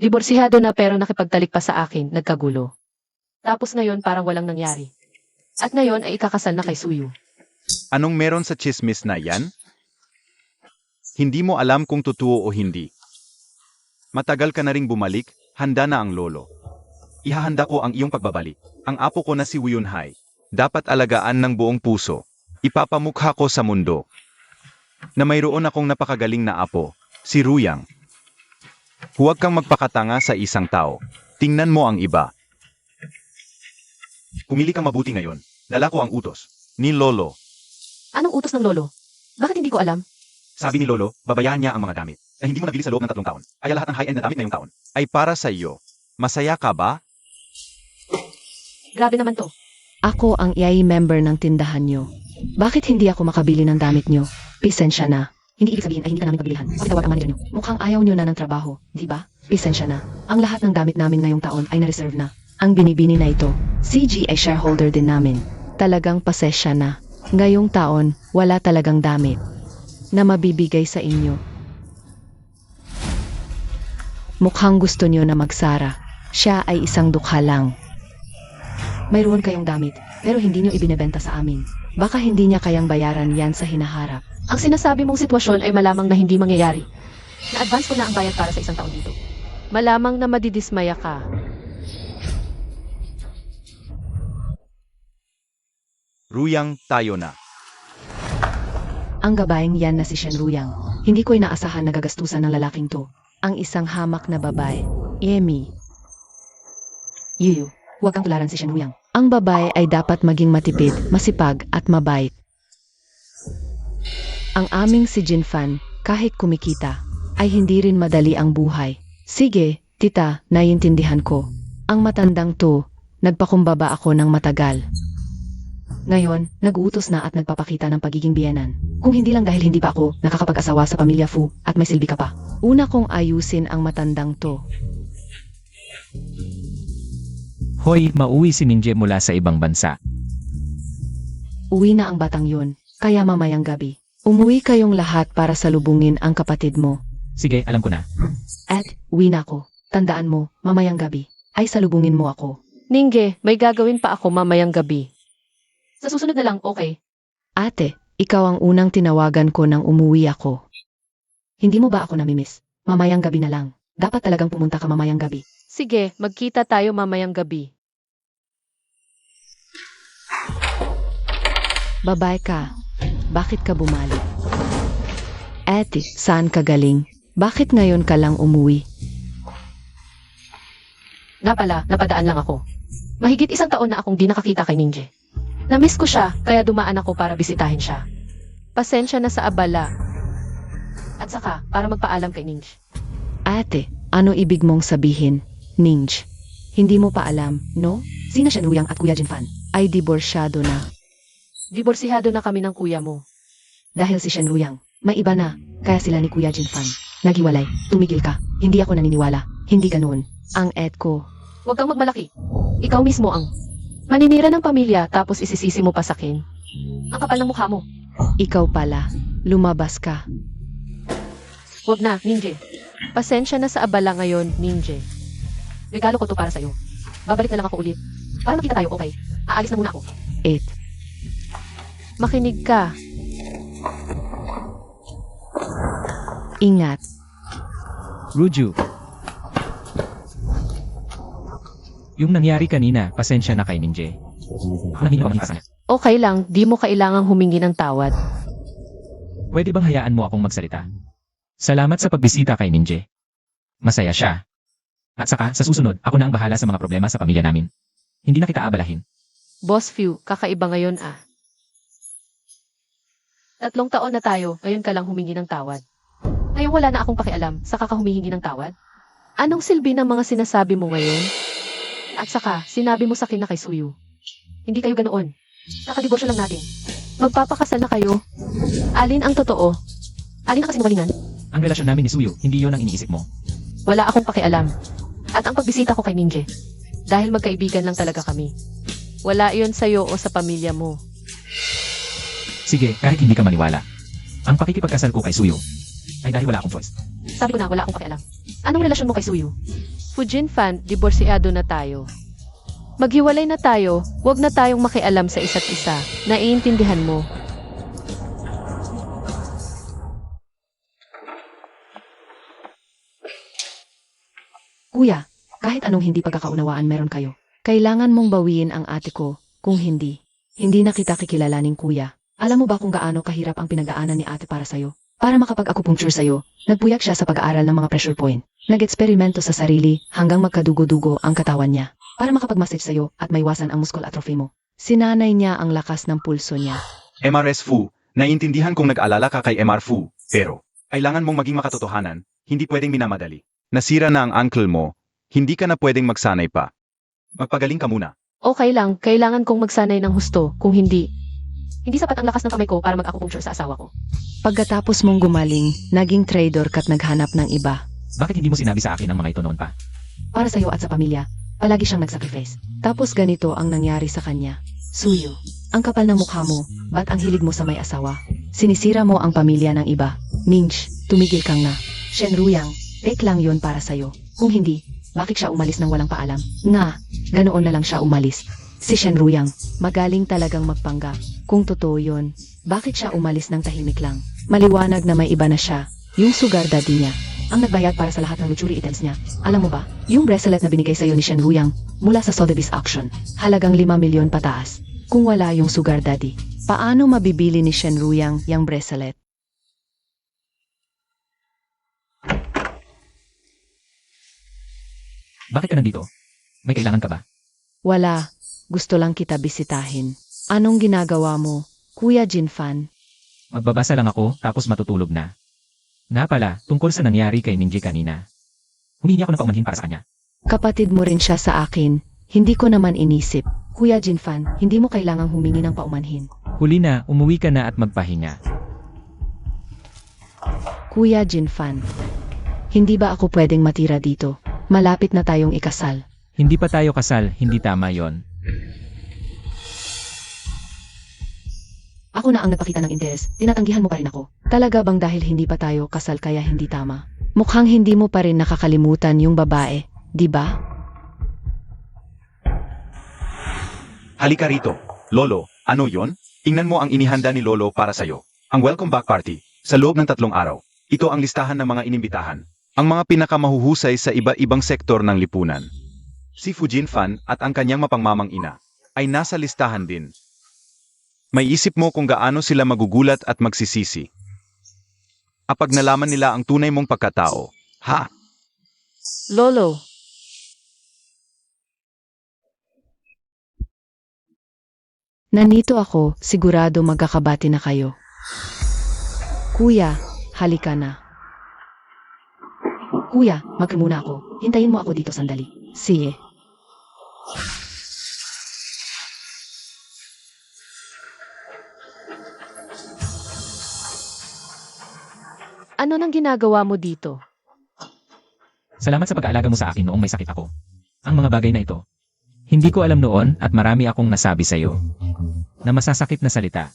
[SPEAKER 2] Diborsyado na pero nakipagtalik pa sa akin, nagkagulo. Tapos ngayon parang walang nangyari. At ngayon ay ikakasal na kay Suyu.
[SPEAKER 4] Anong meron sa chismis na yan? Hindi mo alam kung totoo o hindi. Matagal ka na ring bumalik, handa na ang lolo. Ihahanda ko ang iyong pagbabalik. Ang apo ko na si Wuyunhai. Dapat alagaan ng buong puso. Ipapamukha ko sa mundo na mayroon akong napakagaling na apo, si Ruyang. Huwag kang magpakatanga sa isang tao.
[SPEAKER 5] Tingnan mo ang iba.
[SPEAKER 4] Pumili kang mabuti ngayon. Dala ko ang utos.
[SPEAKER 5] Ni Lolo.
[SPEAKER 2] Anong utos ng lolo? Bakit hindi ko alam?
[SPEAKER 4] Sabi ni Lolo, babayaran niya ang mga damit na hindi mo nabili sa loob ng 3 taon. Kaya lahat ng high-end na damit ngayong taon.
[SPEAKER 5] Ay para sa iyo. Masaya ka ba?
[SPEAKER 2] Grabe naman to.
[SPEAKER 3] Ako ang EI member ng tindahan nyo. Bakit hindi ako makabili ng damit nyo? Pisensya na. Hindi ibig sabihin ay hindi ka namin pagbilihan. Pakitawag ang manager nyo. Mukhang ayaw nyo na ng trabaho, di ba? Pisensya na. Ang lahat ng damit namin ngayong taon ay na-reserve na. Ang binibini na ito, CG ay shareholder din namin. Talagang pasensya na. Ngayong taon, wala talagang damit na mabibigay sa inyo. Mukhang gusto nyo na magsara. Siya ay isang dukha lang. Mayroon kayong damit, pero hindi nyo ibinebenta sa amin. Baka hindi niya kayang bayaran yan sa hinaharap.
[SPEAKER 2] Ang sinasabi mong sitwasyon ay malamang na hindi mangyayari. Na-advance ko na ang bayad para sa isang taon dito. Malamang na madidismaya ka.
[SPEAKER 5] Ruyang, tayo na.
[SPEAKER 3] Ang gabaeng yan na si Shen Ruyang. Hindi ko inaasahan na gagastusan ng lalaking to. Ang isang hamak na babae. Emi. Yuyu, huwag kang tularan si Shen Ruyang. Ang babae ay dapat maging matipid, masipag at mabait. Ang aming si Jinfan, kahit kumikita, ay hindi rin madali ang buhay. Sige, tita, naiintindihan ko. Ang matandang to, nagpakumbaba ako ng matagal. Ngayon, nag-uutos na at nagpapakita ng pagiging biyenan. Kung hindi lang dahil hindi pa ako nakakapag-asawa sa pamilya Fu at may silbi ka pa. Una kong ayusin ang matandang to.
[SPEAKER 1] Hoy, mauwi si Ninje mula sa ibang bansa.
[SPEAKER 3] Uwi na ang batang yun, kaya mamayang gabi. Umuwi kayong lahat para salubungin ang kapatid mo.
[SPEAKER 1] Sige, alam ko na.
[SPEAKER 3] At, uwi na ako. Tandaan mo, mamayang gabi, ay salubungin mo ako.
[SPEAKER 2] Ningge, may gagawin pa ako mamayang gabi. Sa susunod na lang, okay.
[SPEAKER 3] Ate, ikaw ang unang tinawagan ko nang umuwi ako. Hindi mo ba ako namimiss? Mamayang gabi na lang. Dapat talagang pumunta ka mamayang gabi.
[SPEAKER 2] Sige, magkita tayo mamayang gabi.
[SPEAKER 3] Babae ka. Bakit ka bumalik? Ate, saan ka galing? Bakit ngayon ka lang umuwi?
[SPEAKER 2] Nga pala, napadaan lang ako. Mahigit 1 taon na akong di nakakita kay Ninje. Namiss ko siya, kaya dumaan ako para bisitahin siya. Pasensya na sa abala. At saka, para magpaalam kay Ninje.
[SPEAKER 3] Ate, ano ibig mong sabihin, Ninj? Hindi mo pa alam, no? Sina Shen Ruyang at Kuya Jinfan ay diborsyado na.
[SPEAKER 2] Diborsihado na kami ng kuya mo.
[SPEAKER 3] Dahil si Shen Ruyang, may iba na, kaya sila ni Kuya Jinfan. Naghiwalay, tumigil ka, hindi ako naniniwala, hindi ganoon. Ang ed ko.
[SPEAKER 2] Huwag kang magmalaki. Ikaw mismo ang maninira ng pamilya tapos isisisi mo pa sa akin. Ang kapal ng mukha mo.
[SPEAKER 3] Ikaw pala, lumabas ka.
[SPEAKER 2] Huwag na, Ninje. Pasensya na sa abala ngayon, Ninje. Regalo ko to para sa'yo. Babalik na lang ako ulit. Para makita tayo, okay? Aalis na muna ako.
[SPEAKER 3] 8.
[SPEAKER 2] Makinig ka.
[SPEAKER 3] Ingat.
[SPEAKER 1] Ruju. Yung nangyari kanina, pasensya na kay Ninje. Namin ako ng
[SPEAKER 2] Okay lang, di mo kailangang humingi ng tawad.
[SPEAKER 1] Pwede bang hayaan mo akong magsalita? Salamat sa pagbisita kay Ninje. Masaya siya. At saka, sa susunod, ako na ang bahala sa mga problema sa pamilya namin. Hindi na kita abalahin.
[SPEAKER 2] Boss Few, kakaiba ngayon ah. 3 taon na tayo, ngayon ka lang humingi ng tawad. Ngayon wala na akong pakialam sa kakahumihingi ng tawad. Anong silbi ng mga sinasabi mo ngayon? At saka, sinabi mo sa akin na kay Suyu. Hindi kayo ganoon. Nakadiborsyo lang natin. Magpapakasal na kayo. Alin ang totoo? Alin ang kasinungalingan?
[SPEAKER 1] Ang relasyon namin ni Suyo, hindi yon ang iniisip mo.
[SPEAKER 2] Wala akong pakialam. At ang pagbisita ko kay Ninje. Dahil magkaibigan lang talaga kami. Wala iyon sa'yo o sa pamilya mo.
[SPEAKER 1] Sige, kahit hindi ka maniwala. Ang pakikipagkasal ko kay Suyo ay dahil wala akong choice.
[SPEAKER 2] Sabi ko na, wala akong pakialam. Anong relasyon mo kay Suyu? Fujin fan, diborsyado na tayo. Maghiwalay na tayo, wag na tayong makialam sa isa't isa. Naiintindihan mo.
[SPEAKER 3] Kuya, kahit anong hindi pagkakaunawaan meron kayo. Kailangan mong bawiin ang ate ko, kung hindi. Hindi na kita kikilalaning kuya. Alam mo ba kung gaano kahirap ang pinagdaanan ni ate para sa'yo? Para makapag-acupuncture sa'yo, nagbuyak siya sa pag-aaral ng mga pressure point. Nag-eksperimento sa sarili hanggang magkadugo-dugo ang katawan niya para makapag-massage sa'yo at maiwasan ang muscle atrophy mo. Sinanay niya ang lakas ng pulso niya.
[SPEAKER 4] MRS Fu, naiintindihan kong nag-alala ka kay MR Fu, pero kailangan mong maging makatotohanan, hindi pwedeng minamadali. Nasira na ang ankle mo, hindi ka na pwedeng magsanay pa. Magpagaling ka muna.
[SPEAKER 2] Okay lang, kailangan kong magsanay ng husto, kung hindi. Hindi sapat ang lakas ng kamay ko para mag-acupuncture sa asawa ko.
[SPEAKER 3] Pagkatapos mong gumaling, naging traitor ka't naghanap ng iba.
[SPEAKER 1] Bakit hindi mo sinabi sa akin ang mga ito noon pa?
[SPEAKER 3] Para sa'yo at sa pamilya, palagi siyang nagsacrifice. Tapos ganito ang nangyari sa kanya. Suyo, ang kapal ng mukha mo, ba't ang hilig mo sa may asawa? Sinisira mo ang pamilya ng iba. Minch, tumigil kang na. Shenruyang, take lang yon para sa'yo. Kung hindi, bakit siya umalis nang walang paalam? Nga, ganoon na lang siya umalis. Si Shenruyang, magaling talagang magpanggap. Kung totoo yon, bakit siya umalis ng tahimik lang? Maliwanag na may iba na siya, yung sugar daddy niya. Ang nagbayad para sa lahat ng luxury items niya. Alam mo ba, yung bracelet na binigay sa'yo ni Shenruyang mula sa Sotheby's auction, halagang 5 milyon pataas. Kung wala yung sugar daddy, paano mabibili ni Shenruyang yung bracelet?
[SPEAKER 1] Bakit ka nandito? May kailangan ka ba?
[SPEAKER 3] Wala, gusto lang kita bisitahin. Anong ginagawa mo, Kuya Jinfan?
[SPEAKER 1] Magbabasa lang ako tapos matutulog na. Nga pala, tungkol sa nangyari kay Minji kanina. Humingi ako ng paumanhin para sa kanya.
[SPEAKER 3] Kapatid mo rin siya sa akin, hindi ko naman inisip. Kuya Jinfan, hindi mo kailangang humingi ng paumanhin.
[SPEAKER 1] Huli na, umuwi ka na at magpahinga.
[SPEAKER 3] Kuya Jinfan, hindi ba ako pwedeng matira dito? Malapit na tayong ikasal.
[SPEAKER 1] Hindi pa tayo kasal, hindi tama yon.
[SPEAKER 3] Ako na ang nagpakita ng interes, tinatanggihan mo pa rin ako. Talaga bang dahil hindi pa tayo kasal kaya hindi tama? Mukhang hindi mo pa rin nakakalimutan yung babae, di ba?
[SPEAKER 4] Halika rito. Lolo, ano yon? Tingnan mo ang inihanda ni Lolo para sa'yo. Ang welcome back party, sa loob ng 3 araw. Ito ang listahan ng mga inimbitahan.
[SPEAKER 5] Ang mga pinakamahuhusay sa iba-ibang sektor ng lipunan.
[SPEAKER 4] Si Fu Jinfan at ang kanyang mapangmamang ina.
[SPEAKER 5] Ay nasa listahan din. May isip mo kung gaano sila magugulat at magsisisi. Kapag nalaman nila ang tunay mong pagkatao. Ha?
[SPEAKER 2] Lolo,
[SPEAKER 3] Nandito ako, sigurado magkakabati na kayo. Kuya, halika na. Kuya, magmuna ako. Hintayin mo ako dito sandali. Sige.
[SPEAKER 2] ano nang ginagawa mo dito?
[SPEAKER 1] Salamat sa pag-aalaga mo sa akin noong may sakit ako. Ang mga bagay na ito. Hindi ko alam noon at marami akong nasabi sa'yo. Na masasakit na salita.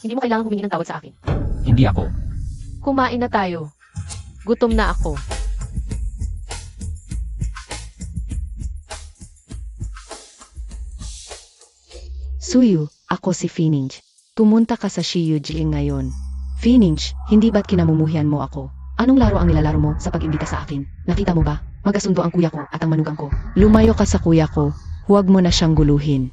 [SPEAKER 2] Hindi mo kailangang humingi ng tawad sa akin.
[SPEAKER 1] Hindi ako.
[SPEAKER 2] Kumain na tayo. Gutom na ako.
[SPEAKER 3] Suyu, ako si Phoenix. Pumunta ka sa Shiyujing ngayon. Phoenix, hindi ba't kinamumuhian mo ako? Anong laro ang nilalaro mo sa pag-imbita sa akin? Nakita mo ba? Magkasundo ang kuya ko at ang manugang ko. Lumayo ka sa kuya ko. Huwag mo na siyang guluhin.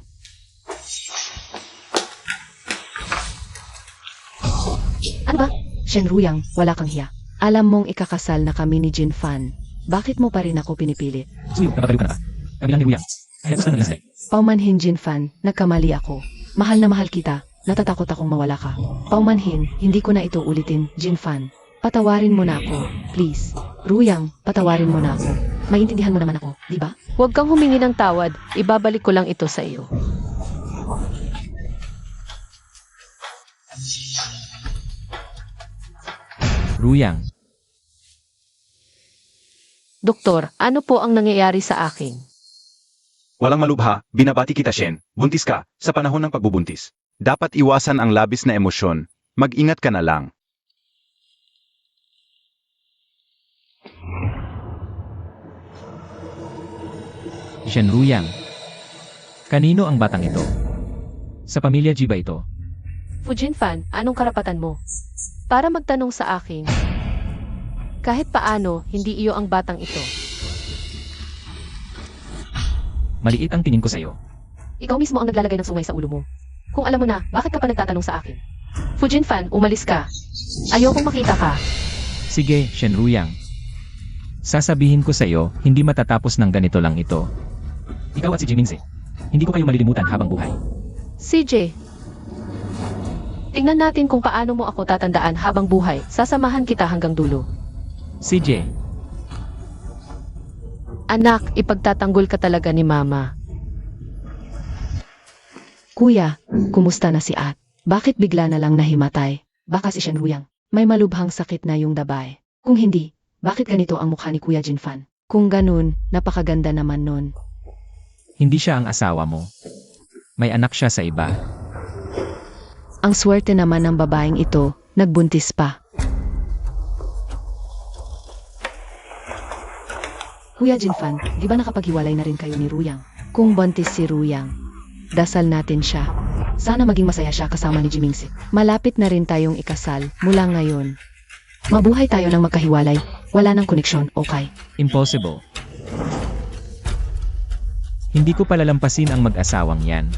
[SPEAKER 3] Ano ba? Shenruyang, wala kang hiya. Alam mong ikakasal na kami ni Jinfan. Bakit mo pa rin ako pinipilit?
[SPEAKER 1] Suyo, napagaliw ka na ba? Kami lang ni Ruyang. Kaya gusto na nila.
[SPEAKER 3] Paumanhin Jinfan, nagkamali ako. Mahal na mahal kita. Natatakot akong mawala ka. Paumanhin, hindi ko na ito ulitin, Jinfan. Patawarin mo na ako, please. Ruyang, patawarin mo na ako. Maintindihan mo naman ako, di ba?
[SPEAKER 2] Huwag kang humingi ng tawad. Ibabalik ko lang ito sa iyo.
[SPEAKER 1] Ruyang,
[SPEAKER 2] Doktor, ano po ang nangyayari sa akin?
[SPEAKER 4] Walang malubha, binabati kita Shen. Buntis ka, sa panahon ng pagbubuntis.
[SPEAKER 5] Dapat iwasan ang labis na emosyon. Mag-ingat ka na lang.
[SPEAKER 1] Shenruyang. Kanino ang batang ito? Sa pamilya Ji ba ito?
[SPEAKER 2] Fujinfan, anong karapatan mo? Para magtanong sa akin. Kahit paano, hindi iyo ang batang ito.
[SPEAKER 1] Maliit ang tingin ko sa'yo.
[SPEAKER 2] Ikaw mismo ang naglalagay ng sungay sa ulo mo. Kung alam mo na, bakit ka pa nagtatanong sa akin? Fujinfan, umalis ka. Ayokong makita ka.
[SPEAKER 1] Sige, Shenruyang. Sasabihin ko sa'yo, hindi matatapos ng ganito lang ito. Ikaw at si Jiminse. Hindi ko kayo malilimutan habang buhay.
[SPEAKER 2] CJ, tingnan natin kung paano mo ako tatandaan habang buhay. Sasamahan kita hanggang dulo.
[SPEAKER 1] CJ,
[SPEAKER 2] Anak, ipagtatanggol ka talaga ni Mama.
[SPEAKER 3] Kuya, kumusta na si At? Bakit bigla na lang nahimatay? Baka si Shenruyang. May malubhang sakit na yung dabay. Kung hindi, bakit ganito ang mukha ni Kuya Jinfan? Kung ganun, napakaganda naman nun.
[SPEAKER 1] hindi siya ang asawa mo. May anak siya sa iba.
[SPEAKER 3] Ang swerte naman ng babaeng ito, nagbuntis pa. Kuya Jinfan, di ba nakapaghiwalay na rin kayo ni Ruyang? Kung buntis si Ruyang, dasal natin siya. Sana maging masaya siya kasama ni Jimingse. Malapit na rin tayong ikasal mula ngayon. Mabuhay tayo ng magkahiwalay, wala nang koneksyon, okay?
[SPEAKER 1] Impossible. Hindi ko palalampasin ang mag-asawang yan.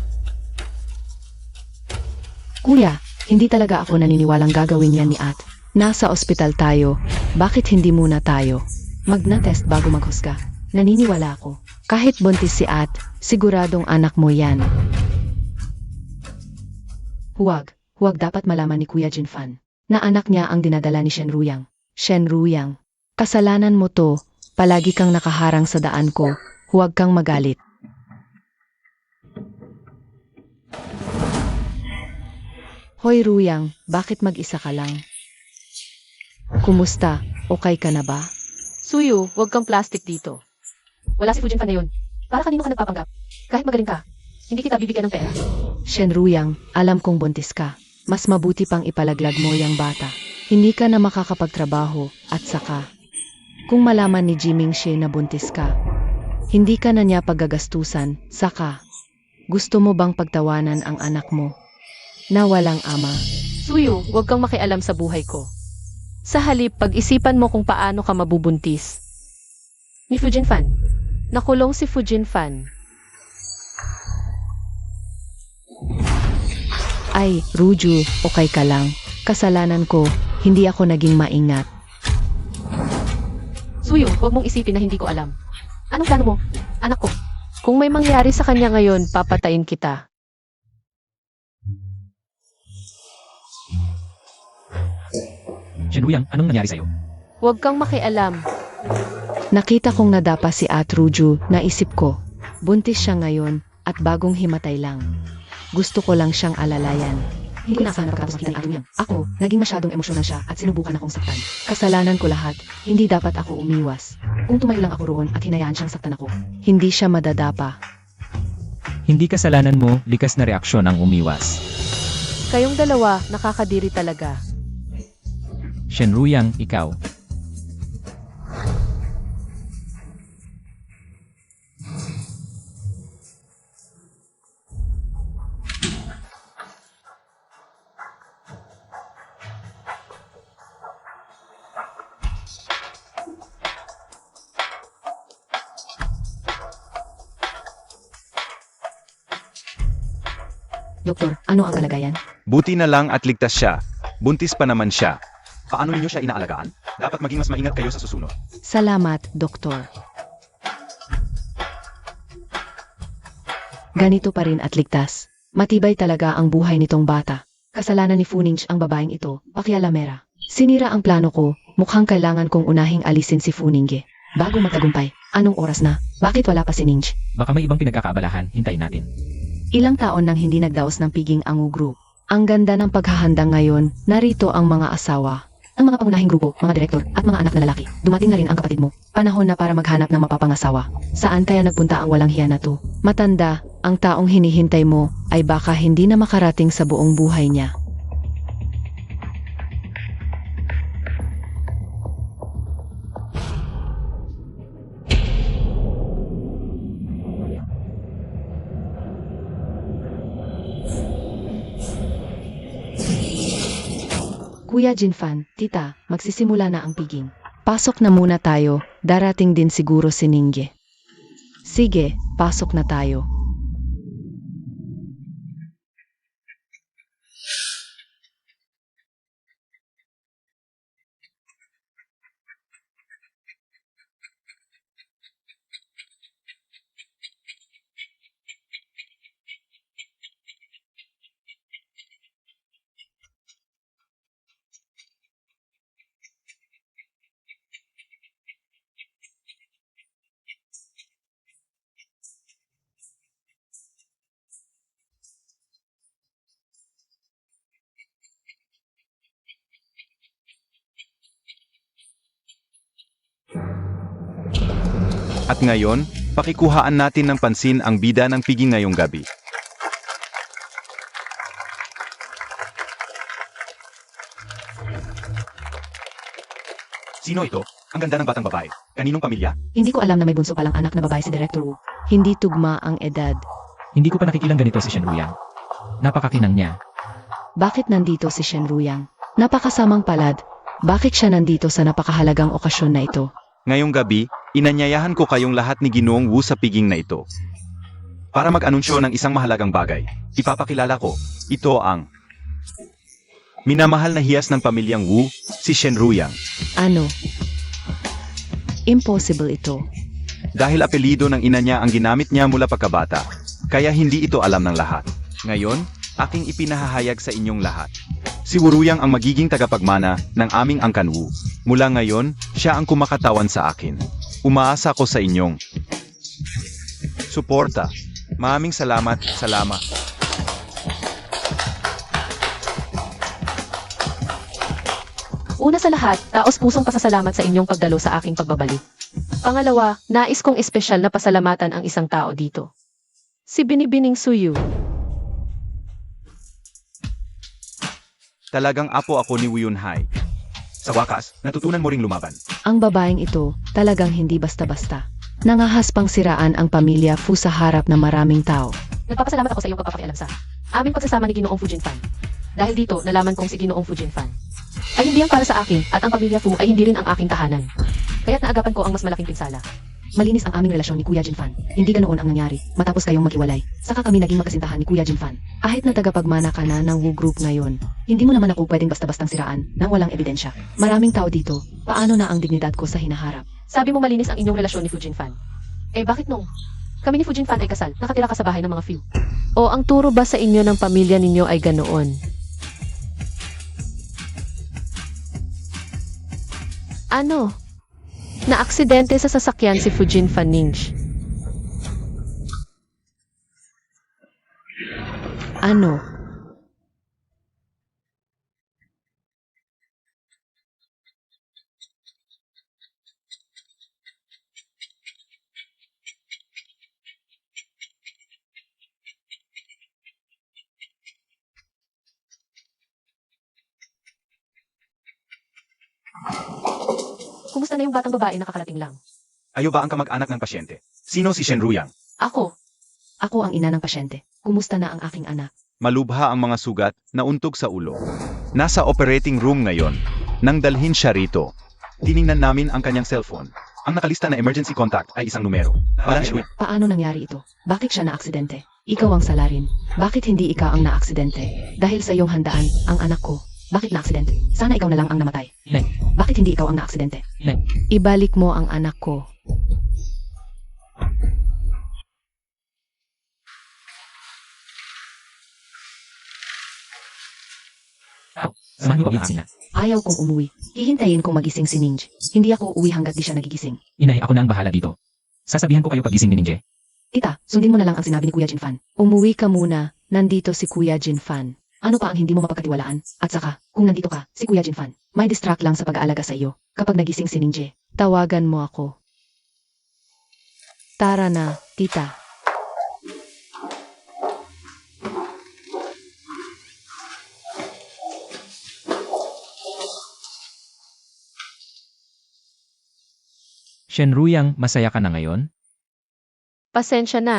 [SPEAKER 3] Kuya, hindi talaga ako naniniwalang gagawin yan ni At. Nasa ospital tayo, bakit hindi muna tayo? Magna-test bago maghusga. Naniniwala ako. Kahit buntis si At, siguradong anak mo yan. Huwag dapat malaman ni Kuya Jinfan na anak niya ang dinadala ni Shenruyang. Shenruyang, kasalanan mo to, palagi kang nakaharang sa daan ko, huwag kang magalit. Hoy Ruyang, bakit mag-isa ka lang? Kumusta? Okay ka na ba?
[SPEAKER 2] Suyu, huwag kang plastic dito. Wala si Fujin Fan na yun. Para kanino ka nagpapanggap? Kahit magaling ka, hindi kita bibigyan ng pera.
[SPEAKER 3] Shenruyang, alam kong buntis ka. Mas mabuti pang ipalaglag mo yang bata. Hindi ka na makakapagtrabaho at saka, kung malaman ni Jimingse na buntis ka, hindi ka na niya paggagastusan, saka, gusto mo bang pagtawanan ang anak mo na walang ama?
[SPEAKER 2] Suyu, huwag kang makialam sa buhay ko. Sa halip, pag-isipan mo kung paano ka mabubuntis. Ni Fujin Fan. Nakulong si Fujin Fan.
[SPEAKER 3] Ay, Ruju, okay ka lang. Kasalanan ko, hindi ako naging maingat.
[SPEAKER 2] Suyu, huwag mong isipin na hindi ko alam. Anong plano mo? Anak ko. Kung may mangyari sa kanya ngayon, papatayin kita.
[SPEAKER 1] Shenruyang, anong nangyari sa'yo?
[SPEAKER 2] Huwag kang makialam.
[SPEAKER 3] Nakita kong nadapa si At Ruju, naisip ko, buntis siya ngayon at bagong himatay lang. Gusto ko lang siyang alalayan. Hindi na sana pagkatapos makita ni Ruyang. Ako, naging masyadong emosyonal siya at sinubukan akong saktan. Kasalanan ko lahat, hindi dapat ako umiwas. Kung tumayo lang ako roon at hinayaan siyang saktan ako, hindi siya madadapa.
[SPEAKER 1] Hindi kasalanan mo, likas na reaksyon ang umiwas.
[SPEAKER 2] Kayong dalawa, nakakadiri talaga.
[SPEAKER 1] Shenruyang, ikaw.
[SPEAKER 3] Doktor, ano ang kalagayan?
[SPEAKER 5] Buti na lang at ligtas siya. Buntis pa naman siya.
[SPEAKER 4] Paano ninyo siya inaalagaan? Dapat maging mas maingat kayo sa susunod.
[SPEAKER 3] Salamat, Doktor. Ganito pa rin at ligtas. Matibay talaga ang buhay nitong bata. Kasalanan ni Funing ang babaeng ito, pakialamera. Sinira ang plano ko, mukhang kailangan kong unahing alisin si Funingge. Bago magtagumpay, anong oras na? Bakit wala pa si Ninj?
[SPEAKER 1] Baka may ibang pinagkakaabalahan, hintayin natin.
[SPEAKER 3] Ilang taon nang hindi nagdaos ng piging ang group. Ang ganda ng paghahanda ngayon, narito ang mga asawa. Ang mga pangunahing grupo, mga direktor, at mga anak na lalaki. Dumating na rin ang kapatid mo. Panahon na para maghanap ng mapapangasawa. Saan kaya nagpunta ang walang hiya na to? Matanda, ang taong hinihintay mo ay baka hindi na makarating sa buong buhay niya. Kuya Jinfan, tita, magsisimula na ang piging. Pasok na muna tayo, darating din siguro si Ningge. Sige, pasok na tayo.
[SPEAKER 5] At ngayon, pakikuhaan natin ng pansin ang bida ng piging ngayong gabi.
[SPEAKER 4] Sino ito? Ang ganda ng batang babae. Kaninong pamilya?
[SPEAKER 3] Hindi ko alam na may bunso palang anak na babae si Director Wu. Hindi tugma ang edad.
[SPEAKER 1] Hindi ko pa nakikilang ganito si Shen Ruyang. Napakakinang niya.
[SPEAKER 3] Bakit nandito si Shen Ruyang? Napakasamang palad. Bakit siya nandito sa napakahalagang okasyon na ito?
[SPEAKER 5] Ngayong gabi, inanyayahan ko kayong lahat ni Ginoong Wu sa piging na ito.
[SPEAKER 4] Para mag-anunsyo ng isang mahalagang bagay. Ipapakilala ko.
[SPEAKER 5] Ito ang minamahal na hiyas ng pamilyang Wu, si Shen Ruyang.
[SPEAKER 3] Ano? Impossible ito.
[SPEAKER 5] Dahil apelido ng ina niya ang ginamit niya mula pagkabata, kaya hindi ito alam ng lahat. Ngayon, aking ipinahahayag sa inyong lahat. Si Wu Ruyang ang magiging tagapagmana ng aming Angkan Wu. Mula ngayon, siya ang kumakatawan sa akin. Umaasa ko sa inyong suporta. Maraming salamat.
[SPEAKER 2] Una sa lahat, taos-pusong pasasalamat sa inyong pagdalo sa aking pagbabalik. Pangalawa, nais kong espesyal na pasalamatan ang isang tao dito. Si Binibining Suyu.
[SPEAKER 5] Talagang apo ako ni Wu Yunhai.
[SPEAKER 4] Sa wakas, natutunan mo ring lumaban.
[SPEAKER 3] Ang babaeng ito talagang hindi basta-basta. Nangahas pang siraan ang pamilya Fu sa harap ng maraming tao.
[SPEAKER 2] Nagpapasalamat ako sa iyong pagpapakialam sa aming pagsasama ni Ginoong Fu Jinfan. Dahil dito, nalaman kong si Ginoong Fu Jinfan ay hindi ang para sa akin at ang pamilya Fu ay hindi rin ang aking tahanan. Kaya't naagapan ko ang mas malaking pinsala. Malinis ang aming relasyon ni Kuya Jinfan. Hindi ganoon ang nangyari matapos kayong maghiwalay. Saka kami naging magkasintahan ni Kuya Jinfan. Kahit na tagapagmana ka na ng Wu Group ngayon, hindi mo naman ako pwedeng basta-bastang siraan nang walang ebidensya. Maraming tao dito, paano na ang dignidad ko sa hinaharap? Sabi mo malinis ang inyong relasyon ni Fu Jinfan. Eh bakit nung kami ni Fu Jinfan ay kasal, nakatira ka sa bahay ng mga Fu? O ang turo ba sa inyo ng pamilya ninyo ay ganoon? Ano? Na-aksidente sa sasakyan si Fu Jinfan Ninj.
[SPEAKER 3] Ano?
[SPEAKER 2] Kumusta na yung batang babae na kakarating lang?
[SPEAKER 4] Ayo ba ang kamag-anak ng pasyente? Sino si Shen Ruyang?
[SPEAKER 2] Ako,
[SPEAKER 3] Ako ang ina ng pasyente. Kumusta na ang aking anak?
[SPEAKER 5] Malubha ang mga sugat na untog sa ulo. Nasa operating room ngayon. Nang dalhin siya rito.
[SPEAKER 4] Tiningnan namin ang kanyang cellphone. Ang nakalista na emergency contact ay isang numero. Walang siya.
[SPEAKER 3] Paano nangyari ito? Bakit siya na-aksidente? Ikaw ang salarin. Bakit hindi ikaw ang na-aksidente? Dahil sa iyong handaan, ang anak ko. Bakit na-aksidente? Sana ikaw na lang ang namatay.
[SPEAKER 1] Inay,
[SPEAKER 3] Bakit hindi ikaw ang na-aksidente?
[SPEAKER 1] inay.
[SPEAKER 3] Ibalik mo ang anak ko.
[SPEAKER 1] Samahan niyo pa ang aking ina.
[SPEAKER 3] Ayaw kong umuwi. Hihintayin kong magising si Ninj. Hindi ako uuwi hanggat di siya nagigising.
[SPEAKER 1] Inay, ako na ang bahala dito. Sasabihan ko kayo pagising ni Ninje.
[SPEAKER 3] Tita, sundin mo na lang ang sinabi ni Kuya Jinfan. Umuwi ka muna. Nandito si Kuya Jinfan. Ano pa ang hindi mo mapagkatiwalaan? At saka, kung nandito ka, si Kuya Jinfan, may distract lang sa pag-aalaga sa iyo. Kapag nagising si Ninje, tawagan mo ako. Tara na, tita.
[SPEAKER 1] Shen Ruyang, masaya ka na ngayon?
[SPEAKER 2] pasensya na.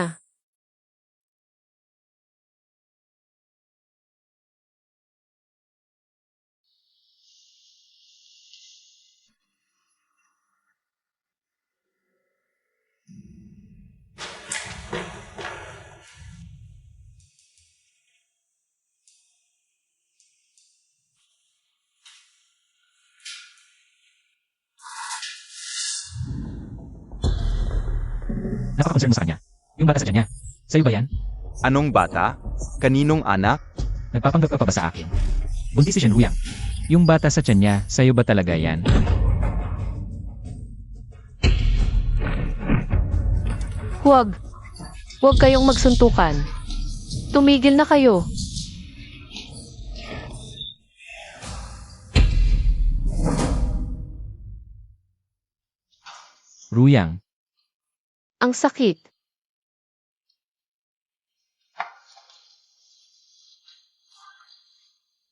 [SPEAKER 1] Napaka-concern mo sa kanya. Yung bata sa tiyan niya. Sa'yo ba yan?
[SPEAKER 5] Anong bata? Kaninong anak?
[SPEAKER 1] Nagpapanggap ka pa ba sa akin? Buntis si Shen Ruyang. Yung bata sa tiyan niya, sa'yo ba talaga yan?
[SPEAKER 2] Huwag. Huwag kayong magsuntukan. Tumigil na kayo.
[SPEAKER 1] Ruyang,
[SPEAKER 2] Ang sakit.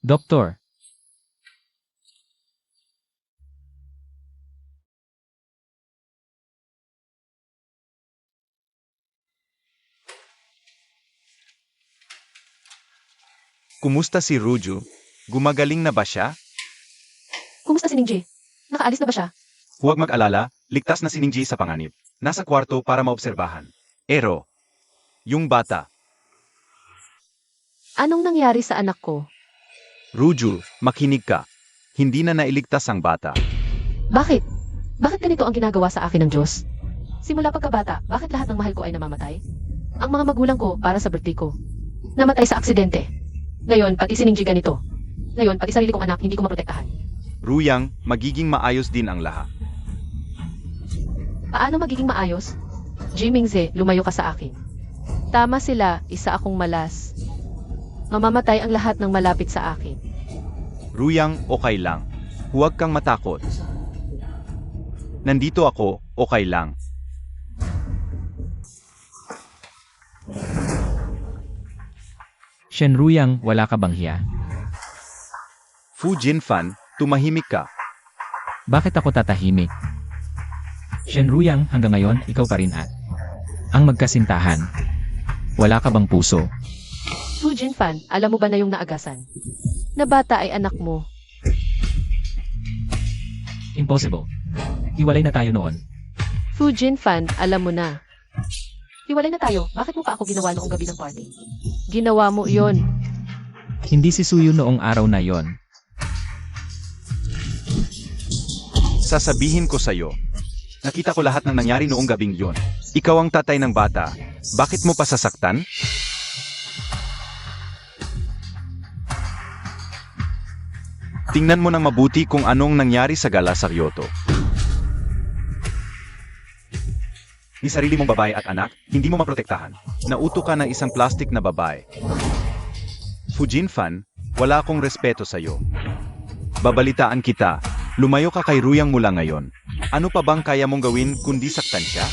[SPEAKER 1] Doktor,
[SPEAKER 5] Kumusta si Ruju? Gumagaling na ba siya?
[SPEAKER 2] Kumusta si Ningji? Nakaalis na ba siya?
[SPEAKER 4] Huwag mag-alala, ligtas na si Ningji sa panganib. Nasa kwarto para maobserbahan.
[SPEAKER 5] Ero. Yung bata.
[SPEAKER 2] Anong nangyari sa anak ko?
[SPEAKER 5] Ruju, makinig ka. Hindi na nailigtas ang bata.
[SPEAKER 2] Bakit? Bakit ganito ang ginagawa sa akin ng Diyos? Simula pagkabata, bakit lahat ng mahal ko ay namamatay? Ang mga magulang ko para sa birthday ko. Namatay sa aksidente. Ngayon, pati si Ningji ganito. Ngayon, pati sarili kong anak, hindi ko maprotektahan.
[SPEAKER 5] Ruyang, magiging maayos din ang lahat.
[SPEAKER 2] Paano magiging maayos? Jimingze, lumayo ka sa akin. Tama sila, isa akong malas. Mamamatay ang lahat ng malapit sa akin.
[SPEAKER 5] Ruyang, okay lang. Huwag kang matakot. Nandito ako, okay lang.
[SPEAKER 1] Shenruyang, wala ka bang hiya?
[SPEAKER 5] Fu Jinfan, tumahimik ka.
[SPEAKER 1] Bakit ako tatahimik? Shenruyang, hanggang ngayon, ikaw pa rin at ang magkasintahan. Wala ka bang puso?
[SPEAKER 2] Fu Jinfan, alam mo ba na yung naagasan? Na bata ay anak mo.
[SPEAKER 1] Impossible. Hiwalay na tayo noon.
[SPEAKER 2] Fu Jinfan, alam mo na. Hiwalay na tayo. Bakit mo pa ako ginawa noong gabi ng party? Ginawa mo yon.
[SPEAKER 1] Hindi si Suyu noong araw na yon.
[SPEAKER 5] Sasabihin ko sa'yo.
[SPEAKER 4] Nakita ko lahat ng nangyari noong gabing yon.
[SPEAKER 5] Ikaw ang tatay ng bata. Bakit mo pa sasaktan? Tingnan mo ng mabuti kung anong nangyari sa gala sa Kyoto.
[SPEAKER 4] Ni sarili mong babae at anak, hindi mo maprotektahan.
[SPEAKER 5] Nauto ka ng isang plastic na babae. Fu Jinfan, wala akong respeto sa'yo. Babalitaan kita. Lumayo ka kay Ruyang mula ngayon. Ano pa bang kaya mong gawin kundi saktan siya?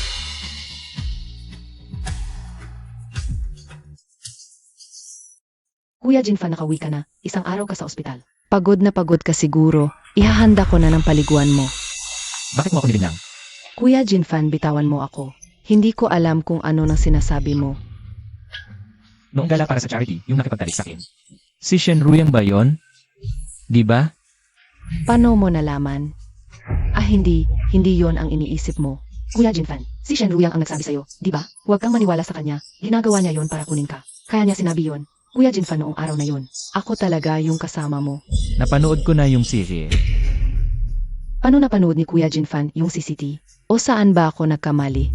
[SPEAKER 3] Kuya Jinfan, nakauwi ka na. Isang araw ka sa ospital. Pagod na pagod ka siguro. Ihahanda ko na ng paliguan mo.
[SPEAKER 1] Bakit mo ako nilinang?
[SPEAKER 3] Kuya Jinfan, bitawan mo ako. Hindi ko alam kung ano nang sinasabi mo.
[SPEAKER 1] Noong gala para sa charity, yung nakipagtalik sa akin. Si Shenruyang ba yon? Di ba?
[SPEAKER 3] Paano mo nalaman? Hindi yon ang iniisip mo. Kuya Jinfan, si Shenruyang ang nagsabi sa'yo, di ba? Huwag kang maniwala sa kanya. Ginagawa niya yon para kunin ka. Kaya niya sinabi yon. Kuya Jinfan, noong araw na yon, ako talaga yung kasama mo.
[SPEAKER 1] Napanood ko na yung serie.
[SPEAKER 3] Paano napanood ni Kuya Jinfan yung CCTV? O saan ba ako nagkamali?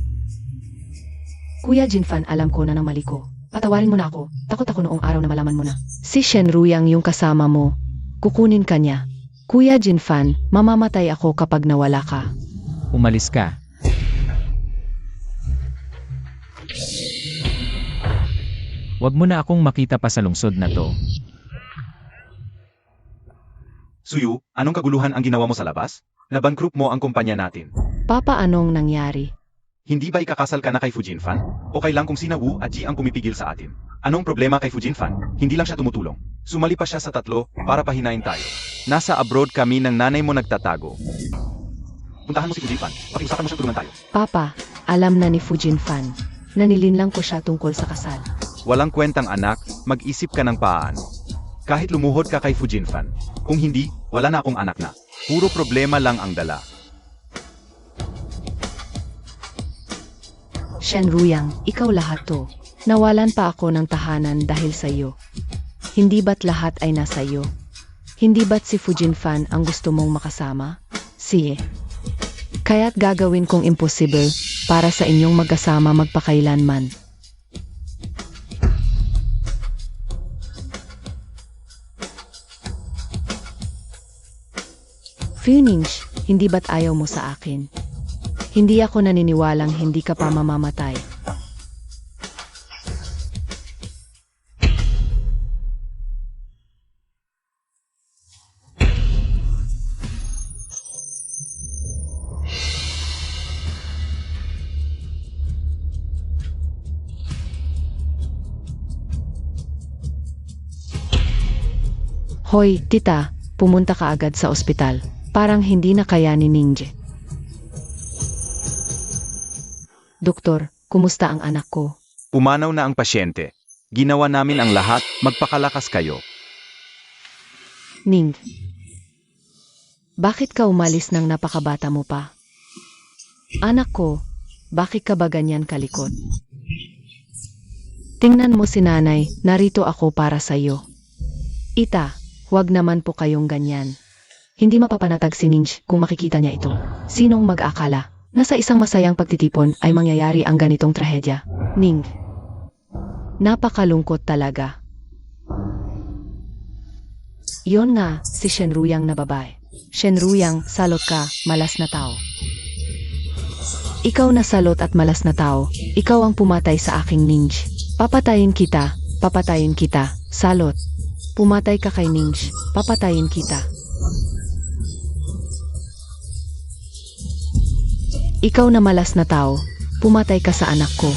[SPEAKER 3] Kuya Jinfan, alam ko na ng mali ko. Patawarin mo na ako. Takot ako noong araw na malaman mo na. Si Shenruyang yung kasama mo. Kukunin ka niya. Kuya Jinfan, mamamatay ako kapag nawala ka.
[SPEAKER 1] Umalis ka. Huwag mo na akong makita pa sa lungsod na to.
[SPEAKER 4] Suyu, anong kaguluhan ang ginawa mo sa labas? Nabankrupt mo ang kumpanya natin.
[SPEAKER 3] Papa, anong nangyari?
[SPEAKER 4] Hindi ba ikakasal ka na kay Fu Jinfan? Okay lang kung sina Wu at Ji ang pumipigil sa atin. Anong problema kay Fu Jinfan? Hindi lang siya tumutulong. Sumali pa siya sa 3 para pahinain tayo.
[SPEAKER 5] Nasa abroad kami ng nanay mo nagtatago.
[SPEAKER 4] Puntahan mo si Fu Jinfan. Pakiusapan mo siyang tulungan tayo.
[SPEAKER 3] Papa, alam na ni Fu Jinfan. Nanilinlang ko siya tungkol sa kasal.
[SPEAKER 5] Walang kwentang anak, mag-isip ka ng paano.
[SPEAKER 4] Kahit lumuhod ka kay Fu Jinfan. Kung hindi, wala na akong anak na.
[SPEAKER 5] Puro problema lang ang dala.
[SPEAKER 3] Shenruyang, ikaw lahat to. Nawalan pa ako ng tahanan dahil sa iyo. Hindi ba't lahat ay nasa iyo? Hindi ba't si Fu Jinfan ang gusto mong makasama? Siye. Kaya't gagawin kong imposible para sa inyong magkasama magpakailanman. Phoenix, hindi ba't ayaw mo sa akin? Hindi ako naniniwalang hindi ka pa mamamatay. Hoy, tita, pumunta ka agad sa ospital. Parang hindi na kaya ni Ninje. Doktor, kumusta ang anak ko?
[SPEAKER 5] Pumanaw na ang pasyente. Ginawa namin ang lahat, magpakalakas kayo.
[SPEAKER 3] Ning, bakit ka umalis ng napakabata mo pa? Anak ko, bakit ka ba ganyan kalikot? Tingnan mo si nanay, narito ako para sa iyo. Ita, huwag naman po kayong ganyan. Hindi mapapanatag si Ninj kung makikita niya ito. Sinong mag-akala na sa isang masayang pagtitipon ay mangyayari ang ganitong trahedya? Ning, napakalungkot talaga. Iyon nga, si Shenruyang na babae. Shenruyang, salot ka, malas na tao. Ikaw na salot at malas na tao, ikaw ang pumatay sa aking Ninj. Papatayin kita, salot. Pumatay ka kay Ninj, papatayin kita. Ikaw na malas na tao, pumatay ka sa anak ko.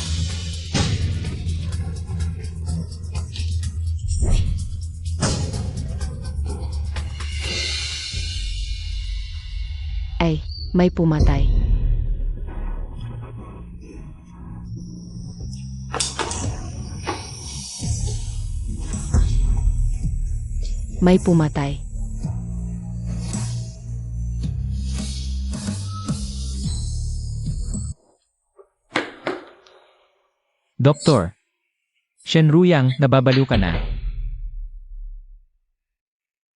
[SPEAKER 3] Ay, may pumatay. May pumatay.
[SPEAKER 1] Doktor, Shenruyang, nababaliw ka na.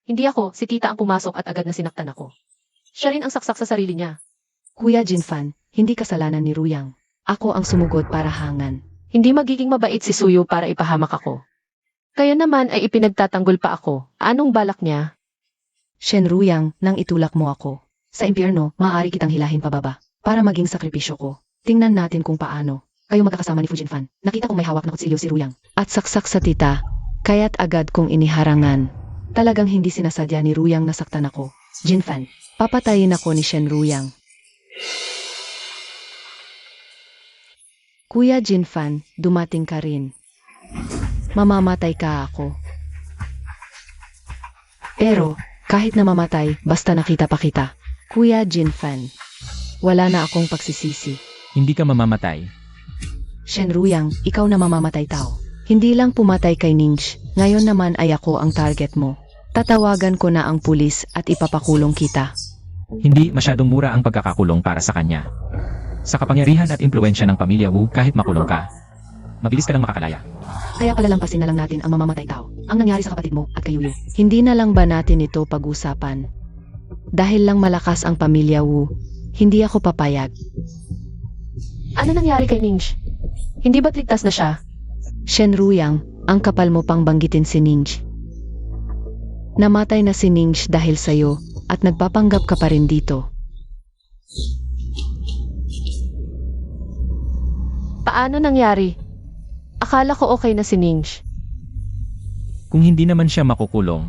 [SPEAKER 2] Hindi ako, si tita ang pumasok at agad na sinaktan ako. Siya rin ang saksak sa sarili niya.
[SPEAKER 3] Kuya Jinfan, hindi kasalanan ni Ruyang. Ako ang sumugod para hangan.
[SPEAKER 2] Hindi magiging mabait si Suyo para ipahamak ako. Kaya naman ay ipinagtatanggol pa ako. Anong balak niya?
[SPEAKER 3] Shenruyang, nang itulak mo ako. Sa impyerno, maaari kitang hilahin pababa para maging sakripisyo ko. Tingnan natin kung paano. Kayo magkakasama ni Fujinfan. Nakita kong may hawak na kutsilyo si Ruyang. At saksak sa tita, kaya't agad kong iniharangan. Talagang hindi sinasadya ni Ruyang nasaktan ako. Jinfan, papatayin ako ni Shenruyang. Kuya Jinfan, dumating ka rin. Mamamatay ka ako. Pero, kahit na mamatay, basta nakita pa kita. Kuya Jinfan, wala na akong pagsisisi.
[SPEAKER 1] Hindi ka mamamatay.
[SPEAKER 3] Shenruyang, ikaw na mamamatay tao. Hindi lang pumatay kay Ninj, ngayon naman ay ako ang target mo. Tatawagan ko na ang pulis at ipapakulong kita.
[SPEAKER 1] Hindi masyadong mura ang pagkakakulong para sa kanya. Sa kapangyarihan at impluensya ng pamilya Wu, kahit makulong ka, mabilis ka lang makakalaya.
[SPEAKER 3] Kaya palalampasin na lang natin ang mamamatay tao. Ang nangyari sa kapatid mo at kay Yuyu. Hindi na lang ba natin ito pag-usapan? Dahil lang malakas ang pamilya Wu, hindi ako papayag.
[SPEAKER 2] Ano nangyari kay Ninj? Hindi ba't ligtas na siya?
[SPEAKER 3] Shenruyang, ang kapal mo pang banggitin si Ninj. Namatay na si Ninj dahil sa'yo at nagpapanggap ka pa rin dito.
[SPEAKER 2] Paano nangyari? Akala ko okay na si Ninj.
[SPEAKER 1] Kung hindi naman siya makukulong,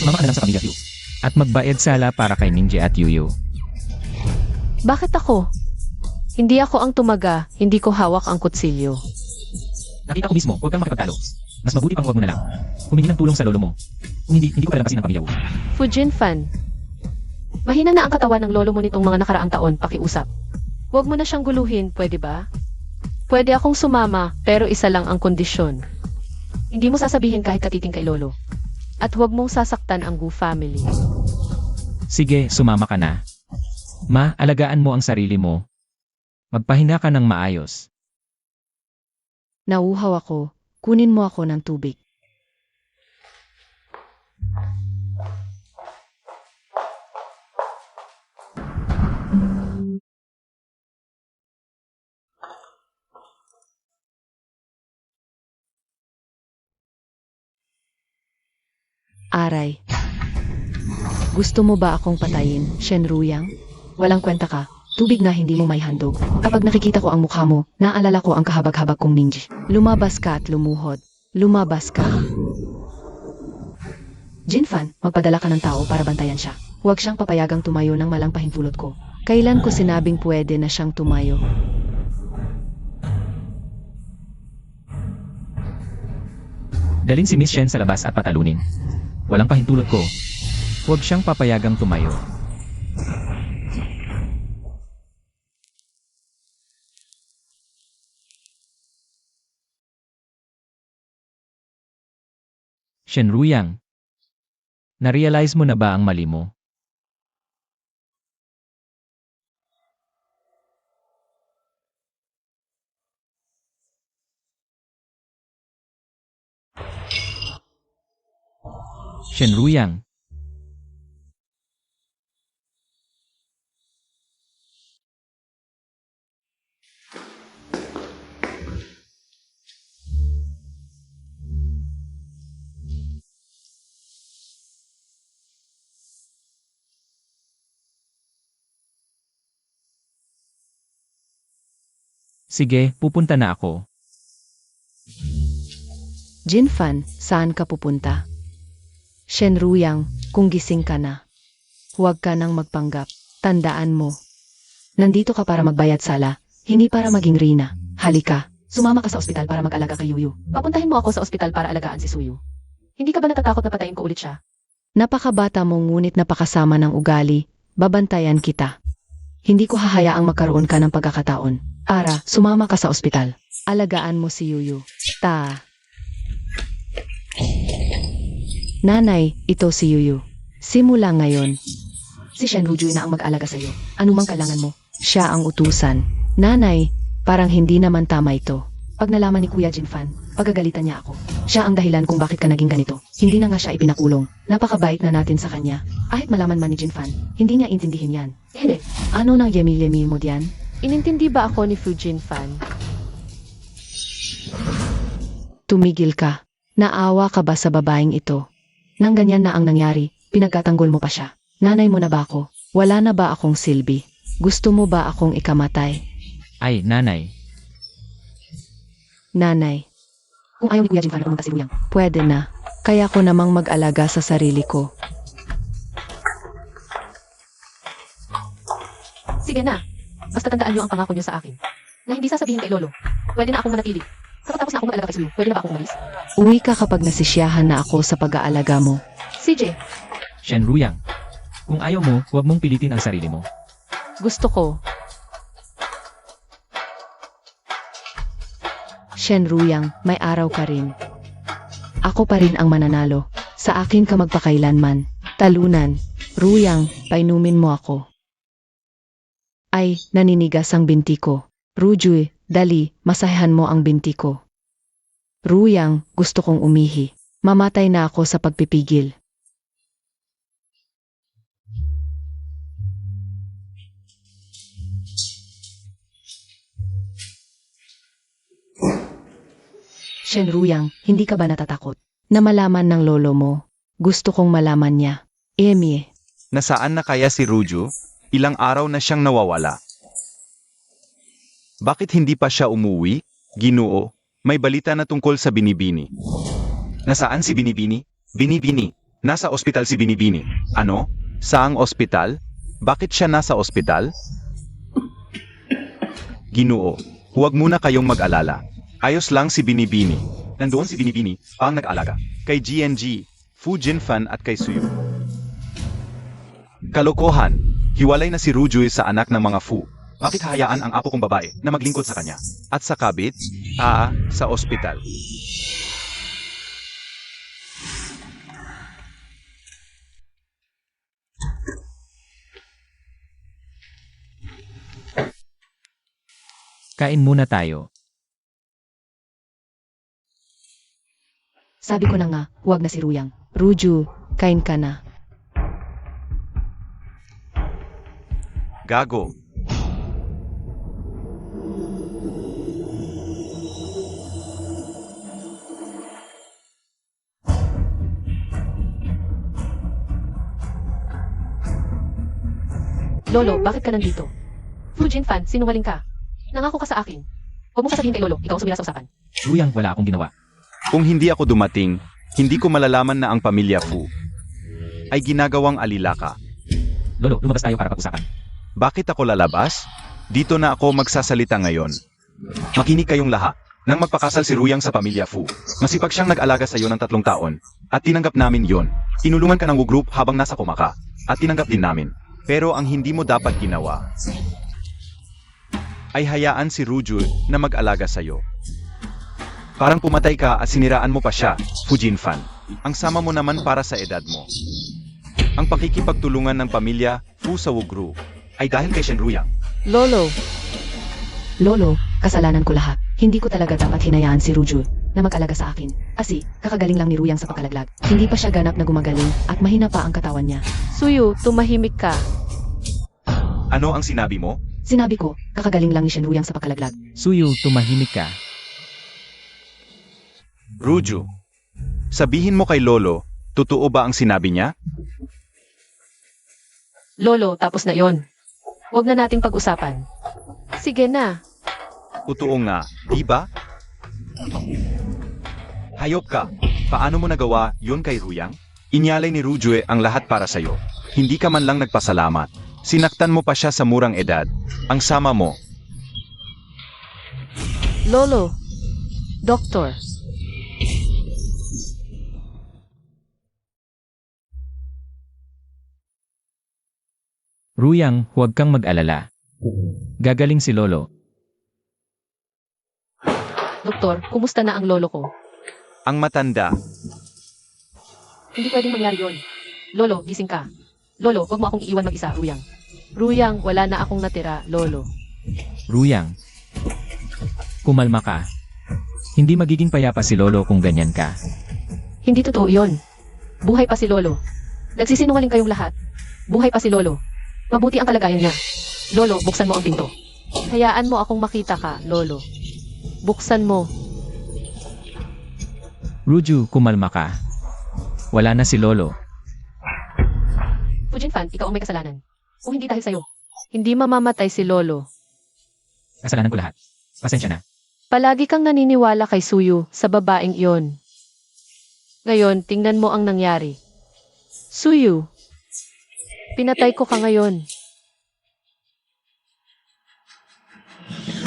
[SPEAKER 1] sumama ka na lang sa pamilya Yu at magbayad sala para kay Ninja at Yuyu.
[SPEAKER 2] Bakit ako? Hindi ako ang tumaga, hindi ko hawak ang kutsilyo.
[SPEAKER 1] Nakita ko mismo, huwag kang makipagtalo. Mas mabuti pang huwag mo na lang. Humingi ng tulong sa lolo mo. Kung hindi ko palalampasin ang pamilya Wu.
[SPEAKER 2] Fujinfan. Mahina na ang katawan ng lolo mo nitong mga nakaraang taon, pakiusap. Huwag mo na siyang guluhin, pwede ba? Pwede akong sumama, pero isa lang ang kondisyon. Hindi mo sasabihin kahit katiting kay lolo. At huwag mong sasaktan ang Gu family.
[SPEAKER 1] Sige, sumama ka na. Ma, alagaan mo ang sarili mo. Magpahinga ka ng maayos.
[SPEAKER 3] Nauuhaw ako, kunin mo ako ng tubig. Aray. Gusto mo ba akong patayin, Shenruyang? Walang kwenta ka. Tubig na hindi mo may handog. Kapag nakikita ko ang mukha mo, naalala ko ang kahabag-habag kong ninja. Lumabas ka at lumuhod. Lumabas ka. Jinfan, magpadala ka ng tao para bantayan siya. Huwag siyang papayagang tumayo ng malang pahintulot ko. Kailan ko sinabing pwede na siyang tumayo?
[SPEAKER 1] Dalin si Miss Shen sa labas at patalunin. Walang pahintulot ko. Huwag siyang papayagang tumayo. Shenruyang, na-realize mo na ba ang mali mo? Shenruyang, sige, pupunta na ako.
[SPEAKER 3] Jinfan, saan ka pupunta? Shenruyang, kung gising ka na. Huwag ka nang magpanggap. Tandaan mo. Nandito ka para magbayad sala, hindi para maging Rina. Halika, sumama ka sa ospital para mag-alaga kay Yuyu.
[SPEAKER 2] Papuntahin mo ako sa ospital para alagaan si Suyu. Hindi ka ba natatakot na patayin ko ulit siya?
[SPEAKER 3] Napakabata mo ngunit napakasama ng ugali, babantayan kita. Hindi ko hahayaang magkaroon ka ng pagkakataon. Ara, sumama ka sa ospital. Alagaan mo si Yuyu. Nanay, ito si Yuyu. Simula ngayon,
[SPEAKER 2] Si Shenruju na ang mag-alaga sa'yo. Anumang kailangan mo.
[SPEAKER 3] siya ang utusan. Nanay, parang hindi naman tama ito.
[SPEAKER 2] Pag nalaman ni Kuya Jinfan, pagagalitan niya ako. Siya ang dahilan kung bakit ka naging ganito. Hindi na nga siya ipinakulong. Napakabait na natin sa kanya. Kahit malaman man ni Jinfan, hindi niya intindihin yan. Hindi.
[SPEAKER 3] Ano nang yemi-yemi mo diyan?
[SPEAKER 2] Inintindi ba ako ni Fu Jinfan?
[SPEAKER 3] Tumigil ka. Naawa ka ba sa babaeng ito? Nang ganyan na ang nangyari, pinagkatanggol mo pa siya. Nanay mo na ba ako? Wala na ba akong silbi? Gusto mo ba akong ikamatay?
[SPEAKER 1] Ay, nanay.
[SPEAKER 3] Nanay,
[SPEAKER 2] Kung ayaw ni Kuya Jinfan na pumunta si Ruyang,
[SPEAKER 3] pwede na. Kaya ko namang mag-alaga sa sarili ko.
[SPEAKER 2] sige na. Basta tandaan niyo ang pangako niyo sa akin. Na hindi sasabihin kay Lolo. Pwede na akong manatili. Kapag tapos na akong mag-alaga kay Suyu, pwede na ba akong umalis?
[SPEAKER 3] Uwi ka kapag nasisiyahan na ako sa pag-aalaga mo.
[SPEAKER 2] CJ,
[SPEAKER 1] Shenruyang, kung ayaw mo, huwag mong pilitin ang sarili mo.
[SPEAKER 3] Gusto ko. Shenruyang, may araw ka rin. Ako pa rin ang mananalo. Sa akin ka magpakailanman. Talunan. Ruyang, painumin mo ako. Ay, naninigas ang binti ko. Rujuy, dali, masahehan mo ang binti ko. Ruyang, gusto kong umihi. Mamatay na ako sa pagpipigil. Shenruyang, hindi ka ba natatakot? Na malaman ng lolo mo. Gusto kong malaman niya. Emie,
[SPEAKER 5] Nasaan na kaya si Ruju? Ilang araw na siyang nawawala. Bakit hindi pa siya umuwi? Ginoo, may balita na tungkol sa Binibini.
[SPEAKER 4] Nasaan si Binibini? Binibini. Nasa ospital si Binibini. Ano?
[SPEAKER 5] Saang ospital? Bakit siya nasa ospital?
[SPEAKER 4] Ginoo, huwag muna kayong mag-alala. Ayos lang si Binibini. Nandoon si Binibini, ang nag-alaga.
[SPEAKER 5] Kay GNG, Fu Jinfan at kay Suyu.
[SPEAKER 4] Kalokohan. Hiwalay na si Rujuy sa anak ng mga Fu. Bakit hahayaan ang apo kong babae na maglingkod sa kanya?
[SPEAKER 5] At sa kabit? Sa ospital.
[SPEAKER 1] Kain muna tayo.
[SPEAKER 3] sabi ko na nga, huwag na si Ruyang. Ruju, kain ka na.
[SPEAKER 5] Gago.
[SPEAKER 2] Lolo, bakit ka nandito? Fu Jinfan, sinungaling ka. Nangako ka sa akin. Huwag mo sasabihin kay Lolo, ikaw ang sumira sa usapan.
[SPEAKER 1] Ruyang, wala akong ginawa.
[SPEAKER 5] Kung hindi ako dumating, hindi ko malalaman na ang pamilya Fu ay ginagawang alilaka.
[SPEAKER 1] Lolo, lumabas tayo para pag-usapan.
[SPEAKER 5] Bakit ako lalabas? Dito na ako magsasalita ngayon.
[SPEAKER 4] Makinig kayong lahat. Nang magpakasal si Ruyang sa pamilya Fu, masipag siyang nag-alaga sa iyo ng 3 taon, at tinanggap namin yon. Tinulungan ka ng Wu Group habang nasa koma ka, at tinanggap din namin.
[SPEAKER 5] Pero ang hindi mo dapat ginawa ay hayaan si Ruju na mag-alaga sa'yo.
[SPEAKER 4] Parang pumatay ka at siniraan mo pa siya, Fu Jinfan.
[SPEAKER 5] Ang sama mo naman para sa edad mo. Ang pakikipagtulungan ng pamilya Fu sa Wugru.
[SPEAKER 4] Ay dahil kay Shen Ruyang.
[SPEAKER 2] Lolo,
[SPEAKER 3] Lolo, kasalanan ko lahat. Hindi ko talaga dapat hinayaan si Ruju na mag-alaga sa akin. Kasi, kakagaling lang ni Ruyang sa pagkalaglag. Hindi pa siya ganap na gumagaling at mahina pa ang katawan niya.
[SPEAKER 2] Suyu, tumahimik ka.
[SPEAKER 4] Ano ang sinabi mo?
[SPEAKER 3] Sinabi ko, kakagaling lang ni Shen Ruyang sa pagkalaglag.
[SPEAKER 1] Suyu, tumahimik ka.
[SPEAKER 5] Ruju, sabihin mo kay Lolo, totoo ba ang sinabi niya?
[SPEAKER 2] Lolo, tapos na yon. Huwag na nating pag-usapan. Sige na.
[SPEAKER 5] Totoo nga, di ba?
[SPEAKER 4] Hayop ka. Paano mo nagawa yun kay Ruyang?
[SPEAKER 5] Inyalay ni Rujue ang lahat para sa'yo. Hindi ka man lang nagpasalamat. Sinaktan mo pa siya sa murang edad. Ang sama mo.
[SPEAKER 2] Lolo, Doktor.
[SPEAKER 1] Ruyang, huwag kang mag-alala. Gagaling si Lolo.
[SPEAKER 2] Doktor, kumusta na ang lolo ko?
[SPEAKER 5] Ang matanda.
[SPEAKER 2] Hindi pwedeng mangyari yon. Lolo, gising ka. Lolo, huwag mo akong iiwan mag-isa, Ruyang. Ruyang, wala na akong natira, Lolo.
[SPEAKER 1] Ruyang. Kumalma ka. Hindi magiging payapa si Lolo kung ganyan ka.
[SPEAKER 2] Hindi totoo yon. Buhay pa si Lolo. Nagsisinungaling kayong lahat. Buhay pa si Lolo. Mabuti ang kalagayan niya. Lolo, buksan mo ang pinto. Hayaan mo akong makita ka, Lolo. Buksan mo.
[SPEAKER 1] Ruju, kumalma ka. Wala na si Lolo.
[SPEAKER 2] Fu Jinfan, ikaw ang may kasalanan. Kung hindi dahil sa'yo, hindi mamamatay si Lolo.
[SPEAKER 1] Kasalanan ko lahat. Pasensya na.
[SPEAKER 2] Palagi kang naniniwala kay Suyu sa babaeng iyon. Ngayon, tingnan mo ang nangyari. Suyu, pinatay ko ka ngayon.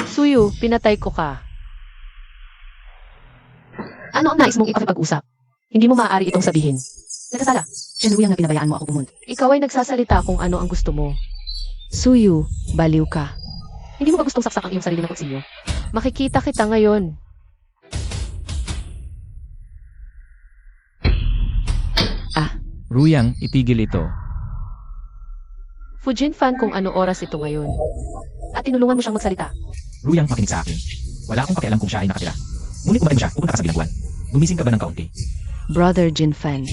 [SPEAKER 2] Suyu, pinatay ko ka. Ano ang nais mong ipakipag-usap? Hindi mo maaari itong sabihin. Nagkasala.
[SPEAKER 3] Shen Ruyang na pinabayaan mo ako pumunta.
[SPEAKER 2] Ikaw ay nagsasalita kung ano ang gusto mo.
[SPEAKER 3] Suyu, baliw ka.
[SPEAKER 2] Hindi mo ba gustong saksak ang iyong sarili ng kutsilyo? Makikita kita ngayon.
[SPEAKER 1] Ruyang, itigil ito.
[SPEAKER 2] Fu Jinfan kung ano oras ito ngayon. At tinulungan mo siyang magsalita.
[SPEAKER 1] Ruyang, makinig sa akin. Wala akong pakialam kung siya ay nakatira. Ngunit kumain mo siya, pupunta ka sa bilangguan. Gumising ka ba ng kaunti?
[SPEAKER 3] Brother Jinfan.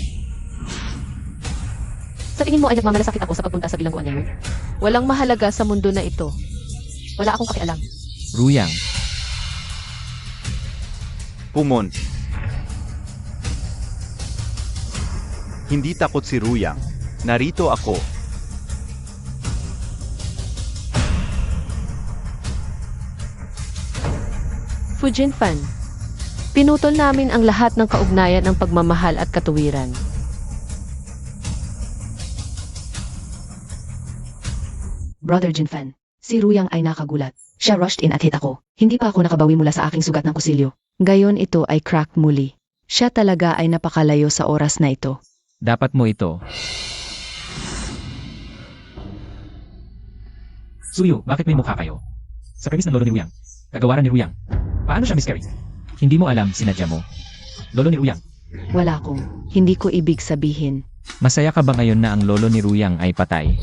[SPEAKER 2] Sa tingin mo ay nagmamalasakit ako sa pagpunta sa bilangguan ngayon? Walang mahalaga sa mundo na ito. Wala akong pakialam.
[SPEAKER 1] Ruyang,
[SPEAKER 5] Pumon. Hindi takot si Ruyang. Narito ako.
[SPEAKER 2] Fu Jinfan, pinutol namin ang lahat ng kaugnayan ng pagmamahal at katuwiran.
[SPEAKER 3] Brother Jinfan. Si Ruyang ay nakagulat. Siya rushed in at hit ako. Hindi pa ako nakabawi mula sa aking sugat ng kusilyo. Gayon ito ay crack muli. Siya talaga ay napakalayo sa oras na ito.
[SPEAKER 1] dapat mo ito. Suyo, bakit may mukha kayo? Sa premise ng lolo ni Ruyang. Kagawaran ni Ruyang. Paano siya miscarry? Hindi mo alam, sinadya mo. Lolo ni Ruyang.
[SPEAKER 3] Wala kong. Hindi ko ibig sabihin.
[SPEAKER 1] Masaya ka ba ngayon na ang lolo ni Ruyang ay patay?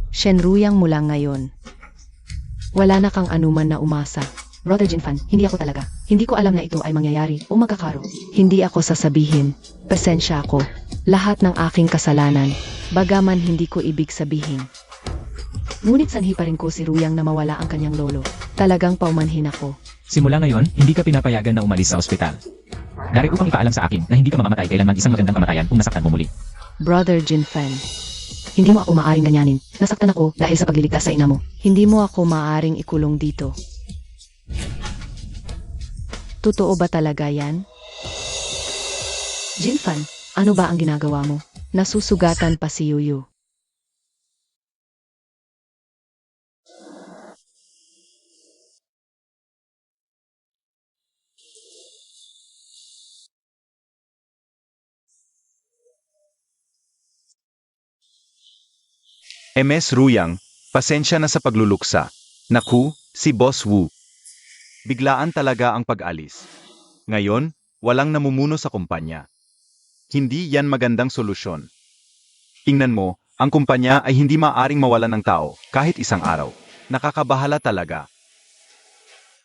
[SPEAKER 3] Shen Ruyang mula ngayon. Wala na kang anuman na umasa. Brother Jinfan, hindi ako talaga. Hindi ko alam na ito ay mangyayari o magkakaroon. Hindi ako sasabihin. Pasensya ako. Lahat ng aking kasalanan. Bagaman hindi ko ibig sabihin. Ngunit sanhi pa rin ko si Ruyang na mawala ang kanyang lolo. Talagang paumanhin ako.
[SPEAKER 1] Simula ngayon, hindi ka pinapayagan na umalis sa ospital. Dari upang ipaalam sa akin na hindi ka mamamatay kailanman isang magandang kamatayan kung nasaktan mo muli.
[SPEAKER 3] Brother Jinfan, hindi mo ako maaaring ganyanin. Nasaktan ako dahil sa pagliligtas sa ina mo. Hindi mo ako maaaring ikulong dito. Totoo ba talaga yan? Jinfan, ano ba ang ginagawa mo? Nasusugatan pa si Yuyu.
[SPEAKER 5] MS Ruyang, pasensya na sa pagluluksa. Naku, si Boss Wu. Biglaan talaga ang pag-alis. Ngayon, walang namumuno sa kumpanya. Hindi yan magandang solusyon. Tingnan mo, ang kumpanya ay hindi maaring mawalan ng tao kahit isang araw. Nakakabahala talaga.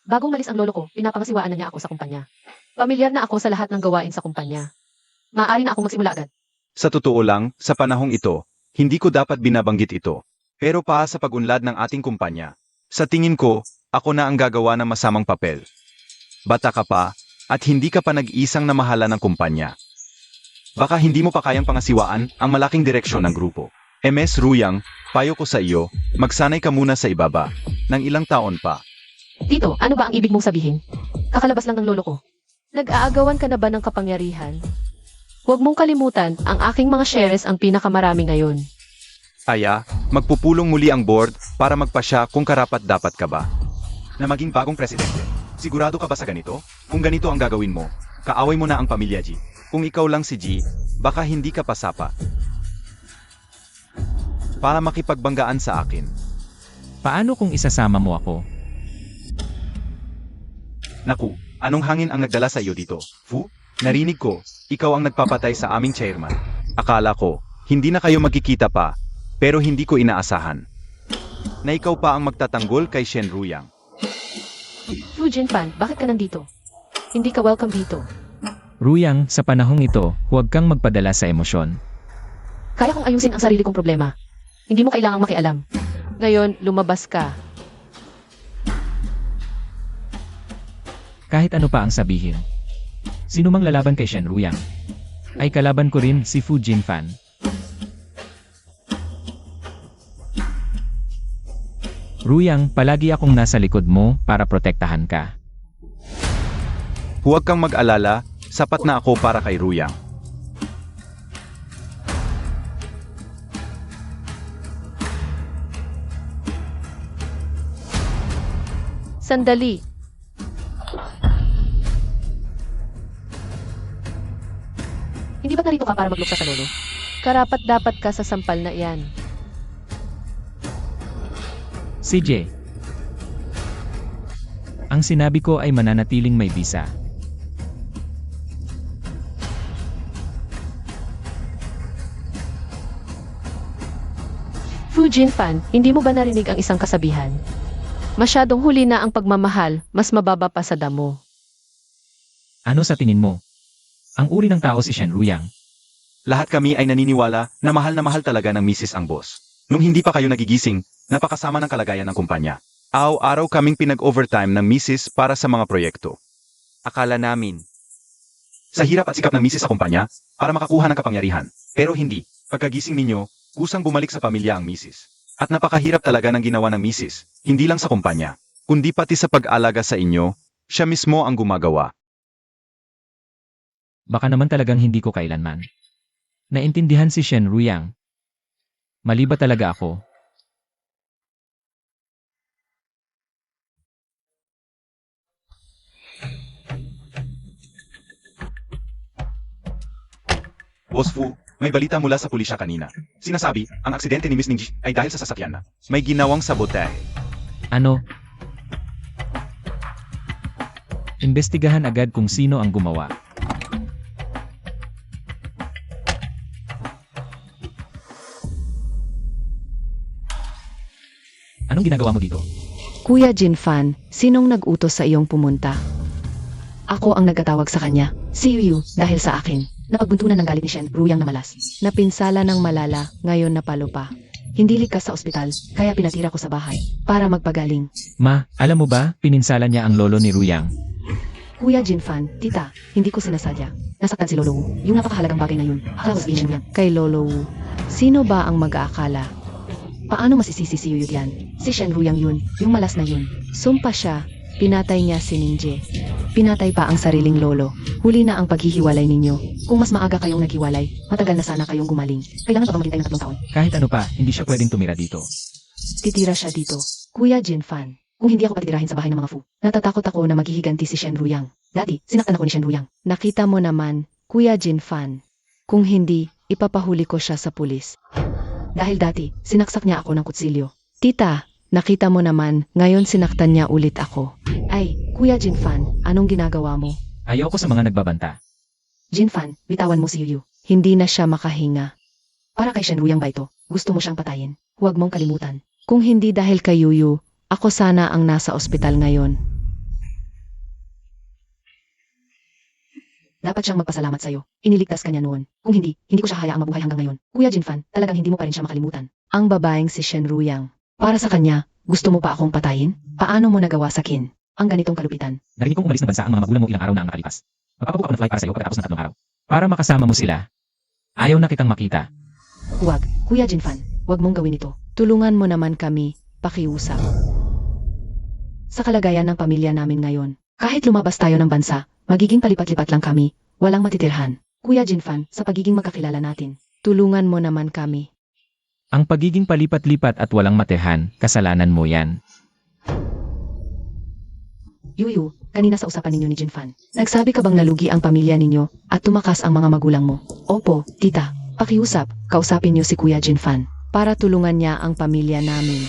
[SPEAKER 2] Bagong malis ang lolo ko, pinapangasiwaan na niya ako sa kumpanya. Pamilyar na ako sa lahat ng gawain sa kumpanya. Maaari na akong magsimula agad.
[SPEAKER 5] Sa totoo lang, sa panahong ito, hindi ko dapat binabanggit ito. Pero pa sa pag-unlad ng ating kumpanya. Sa tingin ko, ako na ang gagawa ng masamang papel. Bata ka pa, at hindi ka pa nag-isang namahala ng kumpanya. Baka hindi mo pa kayang pangasiwaan ang malaking direksyon ng grupo. MS Ruyang, payo ko sa iyo, magsanay ka muna sa ibaba, ng ilang taon pa.
[SPEAKER 2] Tito, ano ba ang ibig mong sabihin? Kakalabas lang ng lolo ko. Nag-aagawan ka na ba ng kapangyarihan? Huwag mong kalimutan, ang aking mga shares ang pinakamarami ngayon.
[SPEAKER 5] Kaya, magpupulong muli ang board para magpasya kung karapat-dapat ka ba.
[SPEAKER 4] Na maging bagong presidente. Sigurado ka ba sa ganito? Kung ganito ang gagawin mo, kaaway mo na ang pamilya G.
[SPEAKER 5] Kung ikaw lang si G, baka hindi ka pasapa. Para makipagbanggaan sa akin.
[SPEAKER 1] Paano kung isasama mo ako?
[SPEAKER 4] Naku, anong hangin ang nagdala sa iyo dito? Fu? Narinig ko, ikaw ang nagpapatay sa aming chairman.
[SPEAKER 5] Akala ko, hindi na kayo magkikita pa, pero hindi ko inaasahan. Na ikaw pa ang magtatanggol kay Shen Ruyang.
[SPEAKER 2] Fu Jinfan, bakit ka nandito? Hindi ka welcome dito.
[SPEAKER 1] Ruyang, sa panahong ito, huwag kang magpadala sa emosyon.
[SPEAKER 2] Kaya kong ayusin ang sarili kong problema. Hindi mo kailangang makialam. Ngayon, lumabas ka.
[SPEAKER 1] Kahit ano pa ang sabihin. Sino mang lalaban kay Shen Ruyang, ay kalaban ko rin si Fu Jinfan. Ruyang, palagi akong nasa likod mo para protektahan ka.
[SPEAKER 5] Huwag kang mag-alala, sapat na ako para kay Ruyang.
[SPEAKER 2] Sandali. Hindi ba narito ka para magluksa sa lolo? Karapat dapat ka sa sampal na iyan.
[SPEAKER 1] CJ. Ang sinabi ko ay mananatiling may bisa.
[SPEAKER 2] Fu Jinfan, hindi mo ba narinig ang isang kasabihan? Masyadong huli na ang pagmamahal, mas mababa pa sa damo.
[SPEAKER 1] Ano sa tingin mo? Ang uri ng tao si Shen Ruyang.
[SPEAKER 4] Lahat kami ay naniniwala na mahal talaga ng misis ang boss. Nung hindi pa kayo nagigising, napakasama ng kalagayan ng kumpanya.
[SPEAKER 5] Araw-araw kaming pinag-overtime ng misis para sa mga proyekto. Akala namin,
[SPEAKER 4] Sa hirap at sikap ng misis sa kumpanya, para makakuha ng kapangyarihan. Pero hindi. Pagkagising ninyo, kusang bumalik sa pamilya ang misis. At napakahirap talaga ng ginawa ng misis, hindi lang sa kumpanya.
[SPEAKER 5] kundi pati sa pag-alaga sa inyo, siya mismo ang gumagawa.
[SPEAKER 1] Baka naman talagang hindi ko kailanman naintindihan si Shen Ruyang. Mali ba talaga ako?
[SPEAKER 4] Boss Fu, may balita mula sa pulisya kanina. Sinasabi, ang aksidente ni Miss Ningji ay dahil sa sasakyan na.
[SPEAKER 5] May ginawang sabotahe.
[SPEAKER 1] Ano? Imbestigahan agad kung sino ang gumawa. Anong ginagawa mo dito?
[SPEAKER 3] Kuya Jinfan, sinong nag-utos sa iyong pumunta? Ako ang nagkatawag sa kanya. Si Yu, dahil sa akin. Napagbuntunan ng galit ni Shen Ruyang na malas. Napinsala ng malala, ngayon napalo pa. Hindi likas sa ospital, kaya pinatira ko sa bahay, para magpagaling.
[SPEAKER 1] Ma, alam mo ba, pininsala niya ang lolo ni Ruyang.
[SPEAKER 3] Kuya Jinfan, tita, hindi ko sinasadya. Nasaktan si Lolo Wu, yung napakahalagang bagay na yun. Akala ko sabihin niya. Kay Lolo Wu, sino ba ang mag-aakala? Paano masisisi si Yu yan? Si Shen Ruyang yun, yung malas na yun. Sumpa siya, pinatay niya si Ningje. Pinatay pa ang sariling lolo. Huli na ang paghihiwalay ninyo. Kung mas maaga kayong naghiwalay, matagal na sana kayong gumaling. Kailangan pa ba maghintay ng 3 taon?
[SPEAKER 1] Kahit ano pa, hindi siya pwedeng tumira dito.
[SPEAKER 3] Titira siya dito. Kuya Jinfan, kung hindi ako patitirahin sa bahay ng mga Fu, natatakot ako na maghihiganti si Shen Ruyang. Dati, sinaktan ako ni Shen Ruyang. Nakita mo naman, Kuya Jinfan. Kung hindi, ipapahuli ko siya sa pulis. Dahil dati, sinaksak niya ako ng kutsilyo. Tita, nakita mo naman, ngayon sinaktan niya ulit ako. Ay, Kuya Jinfan, anong ginagawa mo?
[SPEAKER 1] Ayoko sa mga nagbabanta.
[SPEAKER 3] Jinfan, bitawan mo si Yuyu. Hindi na siya makahinga. Para kay Shenruyang ba ito? Gusto mo siyang patayin? Huwag mong kalimutan. Kung hindi dahil kay Yuyu, ako sana ang nasa ospital ngayon. Dapat siyang magpasalamat sa'yo. Iniligtas ka niya noon. Kung hindi, hindi ko siya hayaang mabuhay hanggang ngayon. Kuya Jinfan, talagang hindi mo pa rin siya makalimutan. Ang babaeng si Shenruyang. Para sa kanya, gusto mo pa akong patayin? Paano mo nagawa sa kin? Ang ganitong kalupitan.
[SPEAKER 1] Narinig kong umalis na bansa ang mga magulang mo ilang araw na ang nakalipas. Mapapabook ako ng flight para sa'yo pagkatapos ng 3 araw. Para makasama mo sila. Ayaw na kitang makita.
[SPEAKER 3] Huwag, Kuya Jinfan, huwag mong gawin ito. Tulungan mo naman kami, pakiusap. Sa kalagayan ng pamilya namin ngayon, kahit lumabas tayo ng bansa, magiging palipat-lipat lang kami, walang matitirhan. Kuya Jinfan, sa pagiging magkakilala natin, tulungan mo naman kami.
[SPEAKER 1] Ang pagiging palipat-lipat at walang matirhan, kasalanan mo yan.
[SPEAKER 3] Yuyu, kanina sa usapan ninyo ni Jinfan, nagsabi ka bang nalugi ang pamilya ninyo at tumakas ang mga magulang mo? Opo, tita, pakiusap, kausapin niyo si Kuya Jinfan para tulungan niya ang pamilya namin.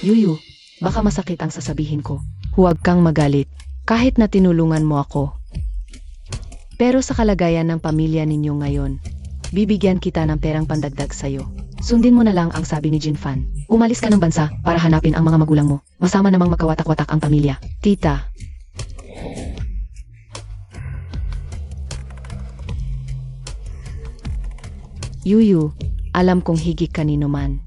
[SPEAKER 3] Yuyu, baka masakit ang sasabihin ko. Huwag kang magalit, kahit na tinulungan mo ako. Pero sa kalagayan ng pamilya ninyo ngayon, bibigyan kita ng perang pandagdag sa'yo. Sundin mo na lang ang sabi ni Jinfan. Umalis ka ng bansa para hanapin ang mga magulang mo. Masama namang magkawatak-watak ang pamilya. Tita. Yuyu, alam kong higit kanino man.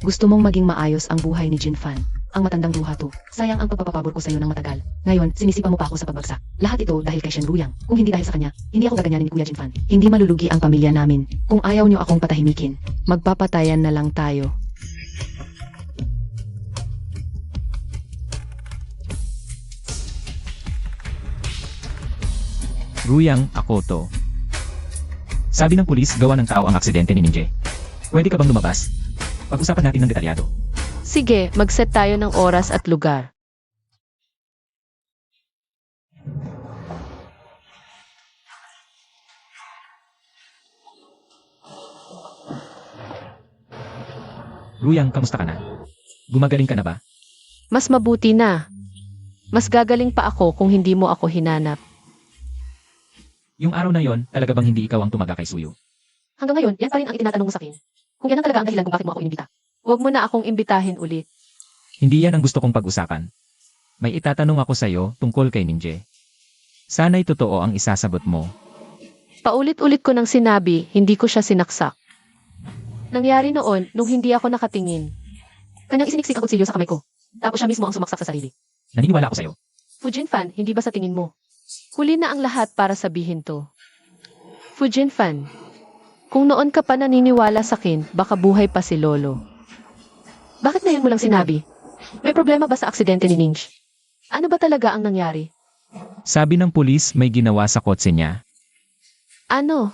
[SPEAKER 3] Gusto mong maging maayos ang buhay ni Jinfan. Ang matandang luha to. Sayang ang pagpapabor ko sa iyo ng matagal. Ngayon, sinisipa mo pa ako sa pagbagsak. Lahat ito dahil kay Shenruyang. Kung hindi dahil sa kanya, hindi ako gaganyanin ni Kuya Jinfan. Hindi malulugi ang pamilya namin. Kung ayaw niyo akong patahimikin, magpapatayan na lang tayo.
[SPEAKER 1] Ruyang, ako to. Sabi ng pulis, gawa ng tao ang aksidente ni Ninje. Pwede ka bang lumabas? Pag-usapan natin ng detalyado.
[SPEAKER 2] Sige, mag-set tayo ng oras at lugar.
[SPEAKER 1] Ruyang, kamusta ka na? Gumagaling ka na ba?
[SPEAKER 2] Mas mabuti na. Mas gagaling pa ako kung hindi mo ako hinanap.
[SPEAKER 1] Yung araw na yon, talaga bang hindi ikaw ang tumaga kay Suyo?
[SPEAKER 2] Hanggang ngayon, yan pa rin ang itinatanong mo sa akin. Kung yan ang talaga ang dahilan kung bakit mo ako inimbita. Huwag mo na akong imbitahin ulit.
[SPEAKER 1] Hindi yan ang gusto kong pag-usapan. May itatanong ako sa'yo tungkol kay Ninje. Sana'y totoo ang isasagot mo.
[SPEAKER 2] Paulit-ulit ko nang sinabi, hindi ko siya sinaksak. Nangyari noon nung hindi ako nakatingin. Kanyang isiniksik ang kutsilyo sa kamay ko. Tapos siya mismo ang sumaksak sa sarili.
[SPEAKER 1] Naniniwala ako sa'yo.
[SPEAKER 2] Fujin Fan, hindi ba sa tingin mo? Huli na ang lahat para sabihin to. Fujin Fan, kung noon ka pa naniniwala sa akin, baka buhay pa si Lolo. Bakit ngayon mo lang sinabi? May problema ba sa aksidente ni Ninj? Ano ba talaga ang nangyari?
[SPEAKER 1] Sabi ng pulis may ginawa sa kotse niya.
[SPEAKER 2] Ano?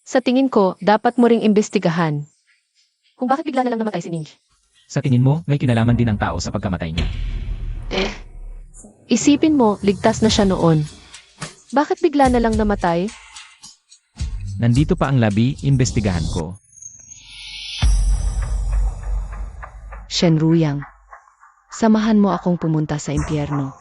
[SPEAKER 2] Sa tingin ko, dapat mo ring imbestigahan. Kung bakit bigla na lang namatay si Ninj?
[SPEAKER 1] Sa tingin mo, may kinalaman din ang tao sa pagkamatay niya.
[SPEAKER 2] Isipin mo, ligtas na siya noon. Bakit bigla na lang namatay?
[SPEAKER 1] Nandito pa ang labi, imbestigahan ko.
[SPEAKER 3] Shenruyang, samahan mo akong pumunta sa impyerno.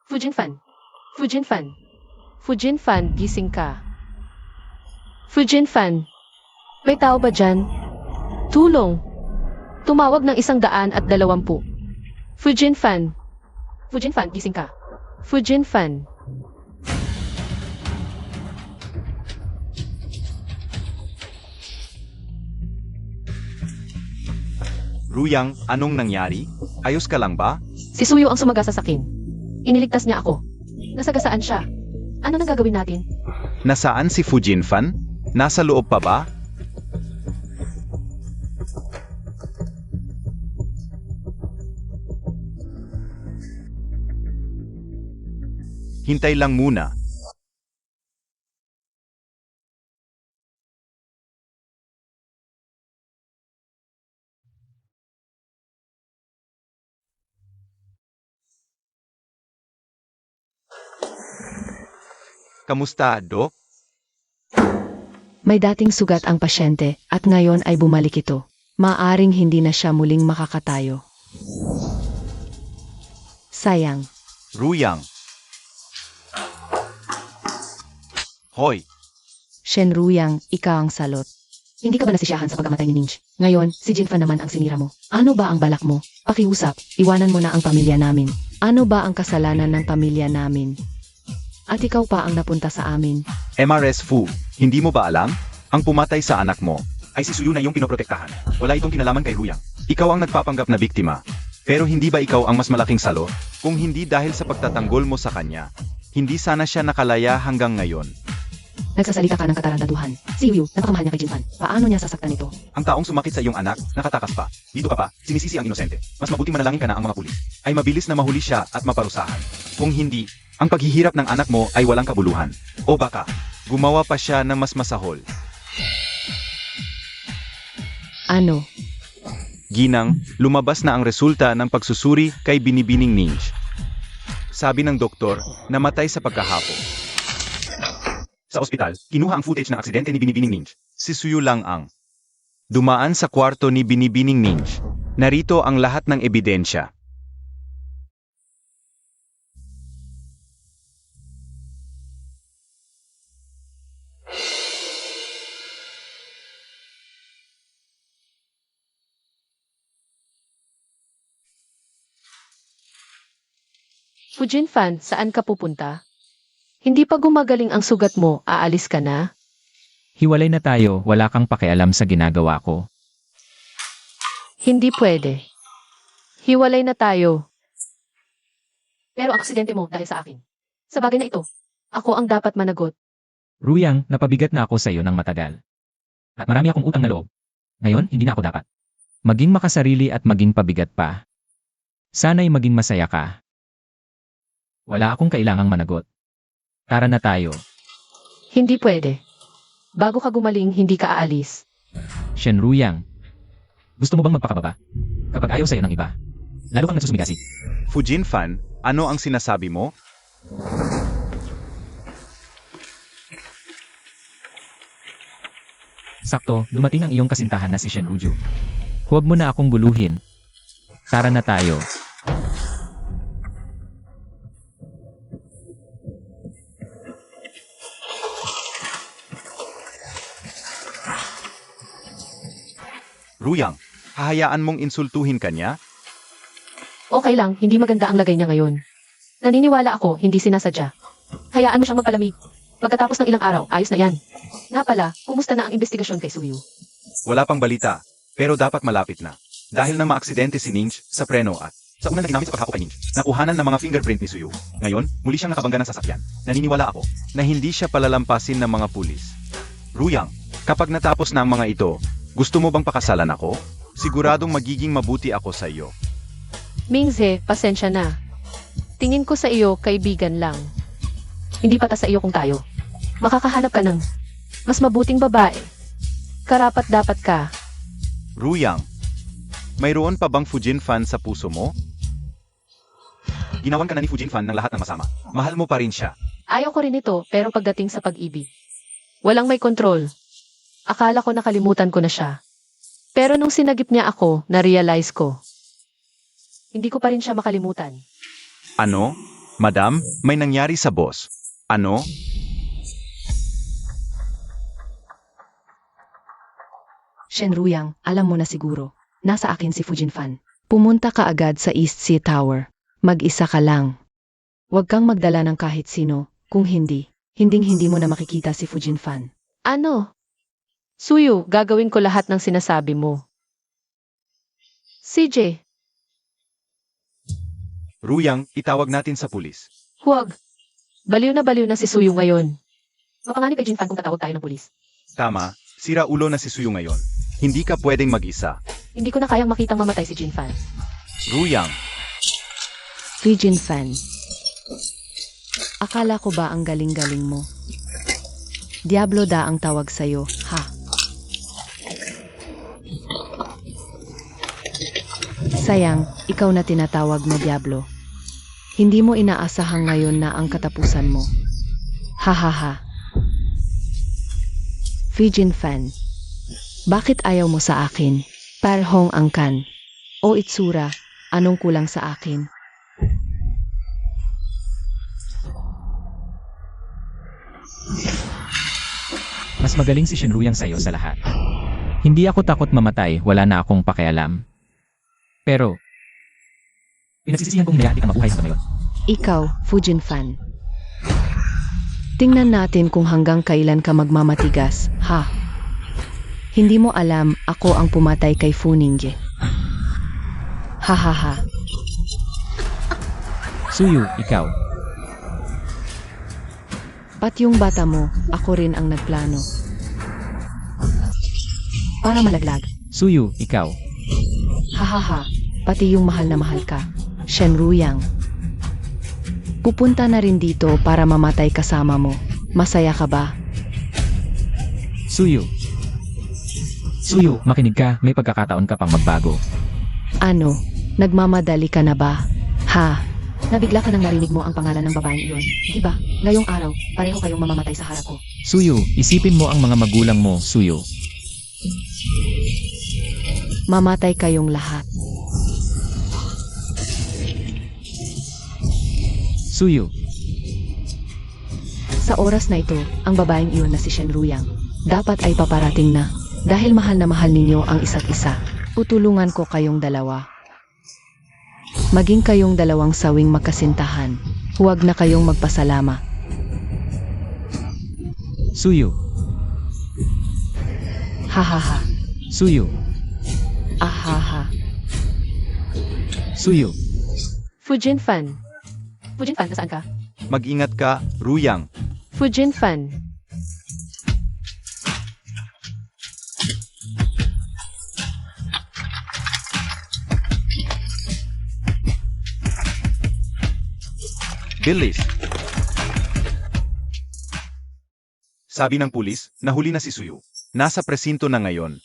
[SPEAKER 2] Fujin Fan. Fujin Fan. Fujin Fan, gising ka. Fujin Fan. May tao ba dyan? Tulong. Tumawag ng 120. Fujin Fan. Fujin Fan, gising ka. Fujin Fan.
[SPEAKER 5] Ruyang, anong nangyari? Ayos ka lang ba?
[SPEAKER 2] Si Suyo ang sumagasa sa akin. Iniligtas niya ako. Nasagasaan siya. Ano nang gagawin natin?
[SPEAKER 5] Nasaan si Fujinfan? Nasa loob pa ba? Hintay lang muna. Kamusta, Dok?
[SPEAKER 3] May dating sugat ang pasyente at ngayon ay bumalik ito. Maaring hindi na siya muling makakatayo. Sayang.
[SPEAKER 5] Ruyang. Hoy,
[SPEAKER 3] Shenruyang, ikaw ang salot. Hindi ka ba nasisiyahan sa pagkamatay ni Ninj? Ngayon, si Jinfan naman ang sinira mo. Ano ba ang balak mo? Pakiusap, iwanan mo na ang pamilya namin. Ano ba ang kasalanan ng pamilya namin? At ikaw pa ang napunta sa amin.
[SPEAKER 5] MRS Fu, hindi mo ba alam? Ang pumatay sa anak mo.
[SPEAKER 4] Ay si Suyu na iyong pinoprotektahan. Wala itong kinalaman kay Ruyang.
[SPEAKER 5] Ikaw ang nagpapanggap na biktima. Pero hindi ba ikaw ang mas malaking salo? Kung hindi dahil sa pagtatanggol mo sa kanya, hindi sana siya nakalaya hanggang ngayon.
[SPEAKER 3] Nagsasalita ka ng katarantaduhan. Si Yu, napakamahal niya kay Jinfan. Paano niya sasaktan ito?
[SPEAKER 4] Ang taong sumakit sa iyong anak, nakatakas pa. Dito ka pa, sinisisi ang inosente. Mas mabuting manalangin ka na ang mga pulis. Ay mabilis na mahuli siya at maparusahan. Kung hindi, ang paghihirap ng anak mo ay walang kabuluhan. O baka,
[SPEAKER 5] Gumawa pa siya ng mas masahol.
[SPEAKER 3] Ano?
[SPEAKER 5] Ginang, lumabas na ang resulta ng pagsusuri kay Binibining Ninj. Sabi ng doktor, namatay sa pagkahapo.
[SPEAKER 4] sa ospital, kinuha ang footage ng aksidente ni Binibining Ninj.
[SPEAKER 5] Si Suyu lang ang dumaan sa kwarto ni Binibining Ninj. Narito ang lahat ng ebidensya.
[SPEAKER 2] Fujinfan, saan ka pupunta? Hindi pa gumagaling ang sugat mo, aalis ka na?
[SPEAKER 1] Hiwalay na tayo, wala kang pakialam sa ginagawa ko.
[SPEAKER 2] Hindi pwede. Hiwalay na tayo. Pero ang aksidente mo dahil sa akin. Sa bagay na ito, ako ang dapat managot.
[SPEAKER 1] Ruyang, napabigat na ako sa iyo ng matagal. At marami akong utang na loob. Ngayon, hindi na ako dapat. Maging makasarili at maging pabigat pa. Sana'y maging masaya ka. Wala akong kailangang managot. Tara na tayo.
[SPEAKER 2] Hindi pwede. Bago ka gumaling, hindi ka aalis.
[SPEAKER 1] Shenruyang. Gusto mo bang magpakababa? Kapag ayaw sa'yo ng iba. Lalo kang nagsusumigasi.
[SPEAKER 5] Fujinfan, ano ang sinasabi mo?
[SPEAKER 1] Sakto, dumating ang iyong kasintahan na si Shenruju. Huwag mo na akong buluhin. Tara na tayo.
[SPEAKER 5] Ruyang, hahayaan mong insultuhin kanya?
[SPEAKER 2] Okay lang, hindi maganda ang lagay niya ngayon. Naniniwala ako, hindi sinasadya. Hayaan mo siyang magpalamig. Pagkatapos ng ilang araw, ayos na yan. Nga pala, kumusta na ang investigasyon kay Suyu?
[SPEAKER 4] Wala pang balita, pero dapat malapit na. Dahil na maaksidente si Ninj sa preno at sa unang naginamit sa paghapo kay Ninj, nakuhanan ng mga fingerprint ni Suyu. Ngayon, muli siyang nakabangga ng sasakyan. Naniniwala ako.
[SPEAKER 5] Na hindi siya palalampasin ng mga pulis. Ruyang, kapag natapos na ang mga ito, gusto mo bang pakasalan ako? Siguradong magiging mabuti ako sa iyo.
[SPEAKER 2] Mingze, pasensya na. Tingin ko sa iyo, kaibigan lang. Hindi pata sa iyo kung tayo. Makakahanap ka ng mas mabuting babae. Karapat dapat ka.
[SPEAKER 5] Ruyang, mayroon pa bang Fujinfan sa puso mo?
[SPEAKER 4] Ginawan ka na ni Fujinfan ng lahat ng masama. Mahal mo pa rin siya.
[SPEAKER 2] Ayaw ko rin ito, pero pagdating sa pag-ibig, walang may kontrol. Akala ko nakalimutan ko na siya. Pero nung sinagip niya ako, na-realize ko. Hindi ko pa rin siya makalimutan.
[SPEAKER 5] Ano? Madam, may nangyari sa boss. Ano?
[SPEAKER 3] Shenruyang, alam mo na siguro. Nasa akin si Fujinfan. Pumunta ka agad sa East Sea Tower. Mag-isa ka lang. Huwag kang magdala ng kahit sino. Kung hindi, hinding-hindi mo na makikita si Fujinfan.
[SPEAKER 2] Ano? Suyu, gagawin ko lahat ng sinasabi mo. CJ,
[SPEAKER 5] Ruyang, itawag natin sa pulis.
[SPEAKER 2] huwag. Baliw na si Suyu ngayon. Mapanganib kay Jinfan kung tatawag tayo ng pulis.
[SPEAKER 5] Tama, sira ulo na si Suyu ngayon. Hindi ka pwedeng mag-isa.
[SPEAKER 2] Hindi ko na kayang makitang mamatay si Jinfan.
[SPEAKER 5] Ruyang,
[SPEAKER 3] Fi Jinfan. Akala ko ba ang galing-galing mo? Diablo da ang tawag sa'yo, ha? Sayang, ikaw na tinatawag na Diablo. Hindi mo inaasahang ngayon na ang katapusan mo. Ha ha ha. Fi Jinfan. Bakit ayaw mo sa akin? Parhong angkan. O itsura, anong kulang sa akin?
[SPEAKER 1] Mas magaling si Shinruyang sa'yo sa lahat. Hindi ako takot mamatay, wala na akong pakialam. Pero, pinagsisisihan kong hinayaan kitang mabuhay sa ngayon.
[SPEAKER 3] Ikaw, Fujin fan. Tingnan natin kung hanggang kailan ka magmamatigas, ha? Hindi mo alam, ako ang pumatay kay Fu Ningye. Ha ha ha.
[SPEAKER 1] Suyu, ikaw.
[SPEAKER 3] Pat yung bata mo, ako rin ang nagplano. Para malaglag.
[SPEAKER 1] Suyu, ikaw.
[SPEAKER 3] Ha ha ha. Pati yung mahal na mahal ka. Shenruyang. Pupunta na rin dito para mamatay kasama mo. Masaya ka ba?
[SPEAKER 1] Suyu. Suyu, makinig ka, may pagkakataon ka pang magbago.
[SPEAKER 3] Ano? Nagmamadali ka na ba? Ha?
[SPEAKER 2] Nabigla ka nang narinig mo ang pangalan ng babaeng iyon. Di ba? Ngayong araw, pareho kayong mamamatay sa harap ko.
[SPEAKER 1] Suyu, isipin mo ang mga magulang mo, Suyu.
[SPEAKER 3] Mamatay kayong lahat.
[SPEAKER 1] Suyu.
[SPEAKER 3] Sa oras na ito, ang babaeng iyon na si Shenruyang, dapat ay paparating na. Dahil mahal na mahal ninyo ang isa't isa, tutulungan ko kayong dalawa. Maging kayong dalawang sawing magkasintahan. Huwag na kayong magpasalama.
[SPEAKER 1] Suyu.
[SPEAKER 3] Ha ha ha.
[SPEAKER 1] Suyu.
[SPEAKER 3] Ah ha ha.
[SPEAKER 1] Suyu.
[SPEAKER 2] Fujin fan. Fujin fan, nasaan ka?
[SPEAKER 5] mag-ingat ka, Ruyang.
[SPEAKER 2] Fujin fan.
[SPEAKER 5] Bilis. Sabi ng pulis, nahuli na si Suyu. Nasa presinto na ngayon.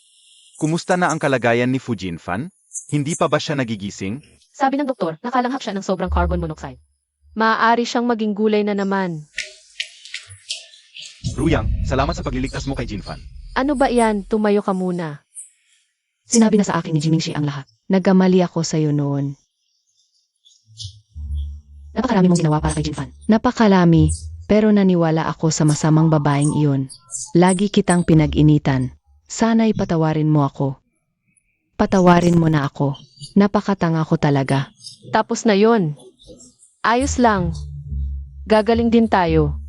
[SPEAKER 5] Kumusta na ang kalagayan ni Fujin Fan? Hindi pa ba siya nagigising?
[SPEAKER 2] Sabi ng doktor, nakalanghap siya ng sobrang carbon monoxide. Maaari siyang maging gulay na naman.
[SPEAKER 4] Ruyang, salamat sa pagliligtas mo kay Jinfan.
[SPEAKER 2] Ano ba yan? Tumayo ka muna.
[SPEAKER 3] Sinabi na sa akin ni Jimingshi ang lahat. Nagkamali ako sa'yo noon.
[SPEAKER 2] Napakarami mong ginawa para kay Jinfan.
[SPEAKER 3] Napakalami, pero naniwala ako sa masamang babaeng iyon. Lagi kitang pinag-initan. Sana'y patawarin mo ako. Patawarin mo na ako. Napakatanga ko talaga.
[SPEAKER 2] Tapos na yon. Ayos lang. Gagaling din tayo.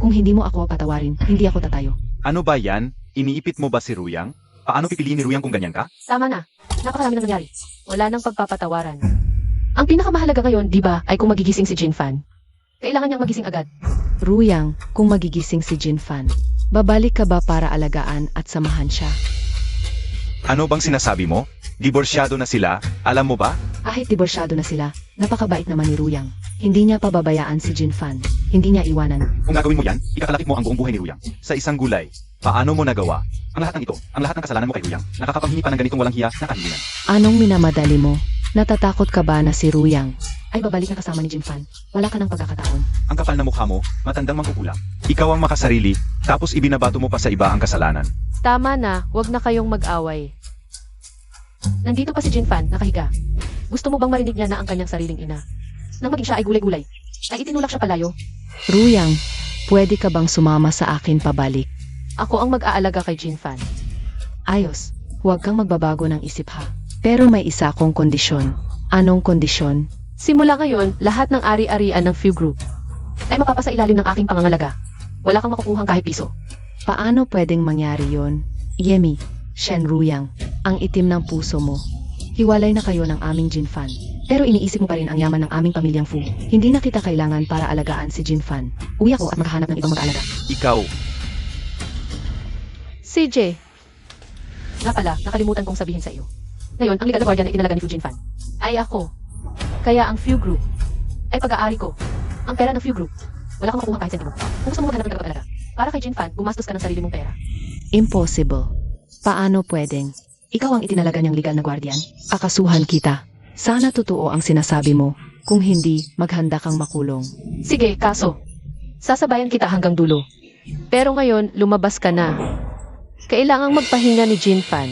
[SPEAKER 3] Kung hindi mo ako patawarin, hindi ako tatayo.
[SPEAKER 5] Ano ba yan? Iniipit mo ba si Ruyang?
[SPEAKER 4] Paano pipiliin ni Ruyang kung ganyan ka?
[SPEAKER 2] Tama na. Napakarami nang nangyari. Wala nang pagpapatawaran. Ang pinakamahalaga ngayon, di ba, ay kung magigising si Jinfan. Kailangan niyang magising agad.
[SPEAKER 3] Ruyang, kung magigising si Jinfan, babalik ka ba para alagaan at samahan siya?
[SPEAKER 5] Ano bang sinasabi mo? Diborsyado na sila, alam mo ba?
[SPEAKER 3] Kahit diborsyado na sila, napakabait naman ni Ruyang. Hindi niya pababayaan si Jinfan. Hindi niya iwanan.
[SPEAKER 4] Kung gagawin mo yan, ikakalakip mo ang buong buhay ni Ruyang.
[SPEAKER 5] Sa isang gulay, paano mo nagawa?
[SPEAKER 4] Ang lahat ng ito, ang lahat ng kasalanan mo kay Ruyang, nakakapanghingi pa ng ganitong walang hiya na kahilingan.
[SPEAKER 3] Anong minamadali mo? Natatakot ka ba na si Ruyang?
[SPEAKER 2] Ay babalik na kasama ni Jinfan. Wala ka ng pagkakataon.
[SPEAKER 4] Ang kapal na mukha mo, matandang mangkukulam.
[SPEAKER 5] Ikaw ang makasarili, tapos ibinabato mo pa sa iba ang kasalanan.
[SPEAKER 2] Tama na, wag na kayong mag-away. Nandito pa si Jinfan, nakahiga. Gusto mo bang marinig niya na ang kanyang sariling ina? Nang maging siya ay gulay-gulay, ay itinulak siya palayo.
[SPEAKER 3] Ruyang, pwede ka bang sumama sa akin pabalik?
[SPEAKER 2] Ako ang mag-aalaga kay Jinfan.
[SPEAKER 3] Ayos, huwag kang magbabago ng isip ha. Pero may isa akong kondisyon. Anong kondisyon?
[SPEAKER 2] Simula ngayon, lahat ng ari-arian ng Few Group ay mapapasailalim ng aking pangangalaga. Wala kang makukuhang kahit piso.
[SPEAKER 3] Paano pwedeng mangyari yon? Yemi, Shenruyang, ang itim ng puso mo. Hiwalay na kayo ng aming Jinfan. Pero iniisip mo pa rin ang yaman ng aming pamilyang Fu. Hindi na kita kailangan para alagaan si Jinfan. Uwi ako at maghahanap ng ibang mag-aalaga.
[SPEAKER 5] Ikaw,
[SPEAKER 2] CJ, nga pala, nakalimutan kong sabihin sa iyo. Ngayon, ang legal na guardian na itinalaga ni Fu Jinfan ay ako. Kaya ang Fu Group ay pag-aari ko. Ang pera ng Fu Group, wala kang makuha kahit sentimo. Kung gusto mo maghanap ng tagapag-alaga, para kay Jinfan, gumastos ka ng sarili mong pera.
[SPEAKER 3] Impossible. Paano pwedeng? Ikaw ang itinalaga niyang legal na guardian? Akasuhan kita. Sana totoo ang sinasabi mo. Kung hindi, maghanda kang makulong.
[SPEAKER 2] Sige, kaso. Sasabayan kita hanggang dulo. Pero ngayon, lumabas ka na. Kailangang magpahinga ni Jinfan.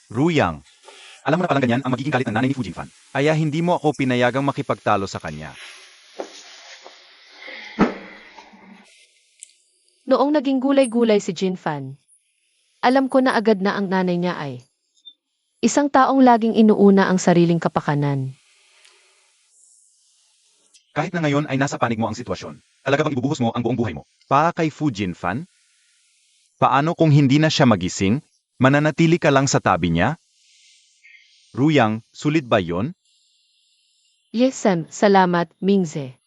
[SPEAKER 5] Ruyang,
[SPEAKER 4] Alam mo na palang ganyan ang magiging galit ng nanay ni Fu Jinfan.
[SPEAKER 5] aya hindi mo ako pinayagang makipagtalo sa kanya.
[SPEAKER 2] Noong naging gulay-gulay si Jinfan, alam ko na agad na ang nanay niya ay isang taong laging inuuna ang sariling kapakanan.
[SPEAKER 4] Kahit na ngayon ay nasa panig mo ang sitwasyon, talaga bang ibubuhos mo ang buong buhay mo?
[SPEAKER 5] Para kay Fu Jinfan? Paano kung hindi na siya magising? Mananatili ka lang sa tabi niya? Ruyang, sulit ba yon?
[SPEAKER 2] Yes, Sam. Salamat, Mingze.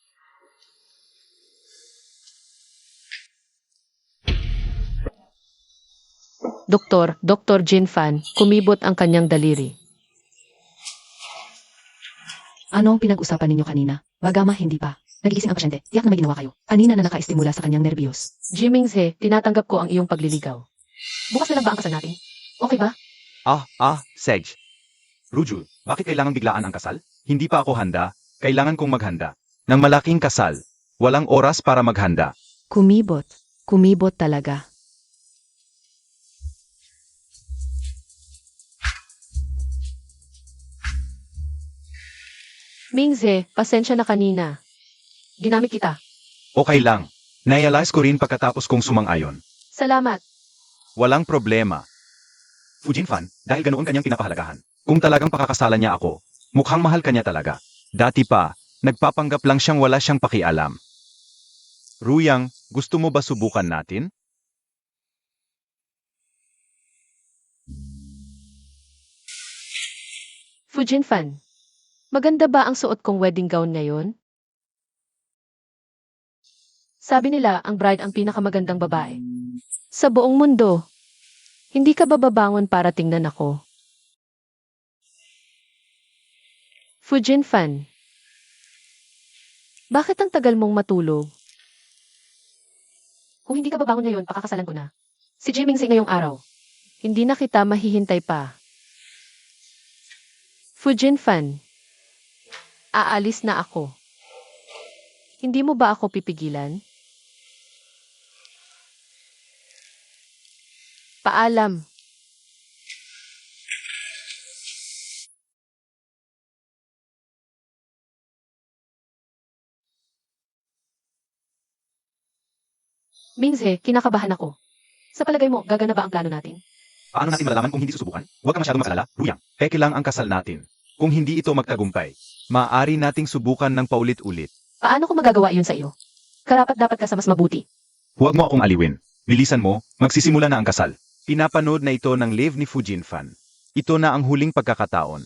[SPEAKER 2] Dr. Jinfan, kumibot ang kanyang daliri.
[SPEAKER 3] Ano ang pinag-usapan ninyo kanina? Bagama, hindi pa. Nagigising ang pasyente. Tiyak na may ginawa kayo. Kanina na nakaistimula sa kanyang nerbiyos.
[SPEAKER 2] Jimingze, tinatanggap ko ang iyong pagliligaw. Bukas na lang ba ang kasal natin? Okay ba?
[SPEAKER 5] Sej.
[SPEAKER 4] Ruju, bakit kailangang biglaan ang kasal?
[SPEAKER 5] Hindi pa ako handa. Kailangan kong maghanda. Ng malaking kasal. Walang oras para maghanda.
[SPEAKER 3] Kumibot. Kumibot talaga.
[SPEAKER 2] Mingze, pasensya na kanina. Ginamit kita.
[SPEAKER 5] Okay lang. Naialize ko rin pagkatapos kong sumang-ayon.
[SPEAKER 2] Salamat.
[SPEAKER 5] Walang problema.
[SPEAKER 4] Fu Jinfan, dahil ganoon kanyang pinapahalagahan.
[SPEAKER 5] Kung talagang pakakasalan niya ako, mukhang mahal ka niya talaga. Dati pa, nagpapanggap lang siyang wala siyang pakialam. Ruyang, gusto mo ba subukan natin?
[SPEAKER 2] Fu Jinfan, maganda ba ang suot kong wedding gown ngayon? Sabi nila, ang bride ang pinakamagandang babae. Sa buong mundo, hindi ka ba babangon para tingnan ako? Fu Jinfan, bakit ang tagal mong matulog? Kung hindi ka babangon ngayon, pakakasalan ko na. Si Jimingse ngayong araw. Hindi na kita mahihintay pa. Fu Jinfan, aalis na ako. Hindi mo ba ako pipigilan? Paalam. Mingze, kinakabahan ako. Sa palagay mo, gagana ba ang plano natin?
[SPEAKER 4] Paano natin malalaman kung hindi susubukan? Huwag ka masyadong mag-alala, Ruyang.
[SPEAKER 5] Peke lang ang kasal natin. Kung hindi ito magtagumpay, maaari nating subukan ng paulit-ulit.
[SPEAKER 2] Paano ko magagawa iyon sa iyo? Karapat dapat ka sa mas mabuti.
[SPEAKER 4] Huwag mo akong aliwin. Bilisan mo, magsisimula na ang kasal.
[SPEAKER 5] Pinapanood na ito ng live ni Fu Jinfan. Ito na ang huling pagkakataon.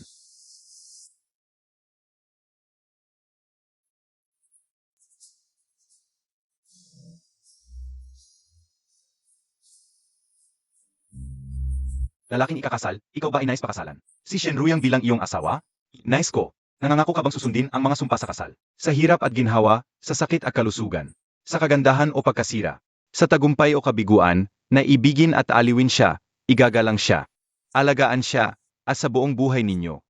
[SPEAKER 4] Lalaking ikakasal, ikaw ba ay nais pakasalan? Si Shen Ruyang bilang iyong asawa? Nais ko. Nangangako ka bang susundin ang mga sumpa sa kasal?
[SPEAKER 5] Sa hirap at ginhawa, sa sakit at kalusugan, sa kagandahan o pagkasira, sa tagumpay o kabiguan, na ibigin at aliwin siya, igagalang siya, alagaan siya, at sa buong buhay ninyo.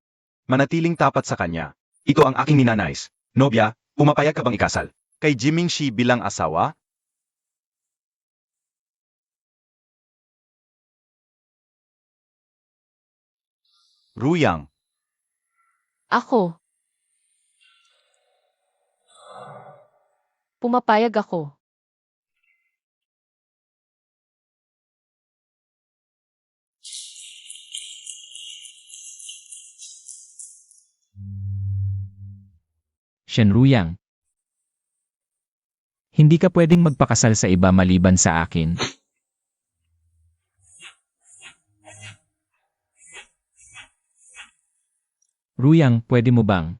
[SPEAKER 5] Manatiling tapat sa kanya.
[SPEAKER 4] Ito ang aking ninanais. Nobya, pumapayag ka bang ikasal?
[SPEAKER 5] Kay Jimingshi bilang asawa, Ruyang,
[SPEAKER 2] Ako. Pumapayag ako.
[SPEAKER 1] Shenruyang. Hindi ka pwedeng magpakasal sa iba maliban sa akin. Ruyang, pwede mo bang?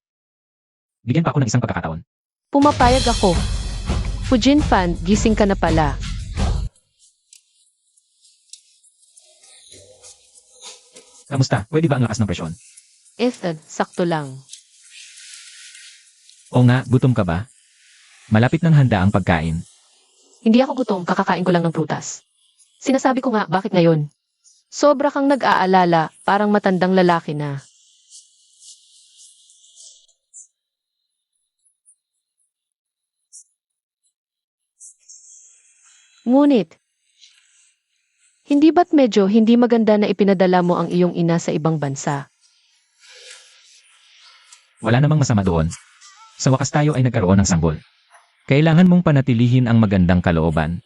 [SPEAKER 1] Bigyan pa ako ng isang pagkakataon.
[SPEAKER 2] Pumapayag ako. Fujin Fan, gising ka na pala.
[SPEAKER 1] Kamusta? Pwede ba ang lakas ng presyon?
[SPEAKER 2] Ethan, sakto lang.
[SPEAKER 1] O nga, gutom ka ba? Malapit ng handa ang pagkain.
[SPEAKER 2] Hindi ako gutom, kakakain ko lang ng prutas. Sinasabi ko nga, bakit ngayon? Sobra kang nag-aalala, parang matandang lalaki na. Ngunit, hindi ba't medyo hindi maganda na ipinadala mo ang iyong ina sa ibang bansa?
[SPEAKER 1] Wala namang masama doon. Sa wakas tayo ay nagkaroon ng sanggol. Kailangan mong panatilihin ang magandang kalooban.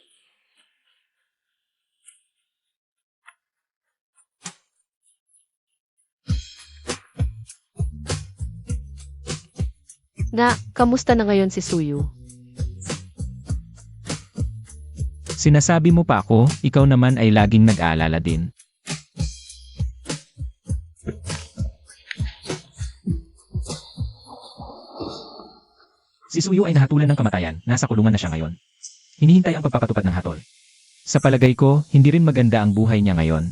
[SPEAKER 2] Kamusta na ngayon si Suyu?
[SPEAKER 1] Sinasabi mo pa ako, ikaw naman ay laging nag-aalala din. Si Suyo ay nahatulan ng kamatayan, nasa kulungan na siya ngayon. Hinihintay ang pagpapatupad ng hatol. Sa palagay ko, hindi rin maganda ang buhay niya ngayon.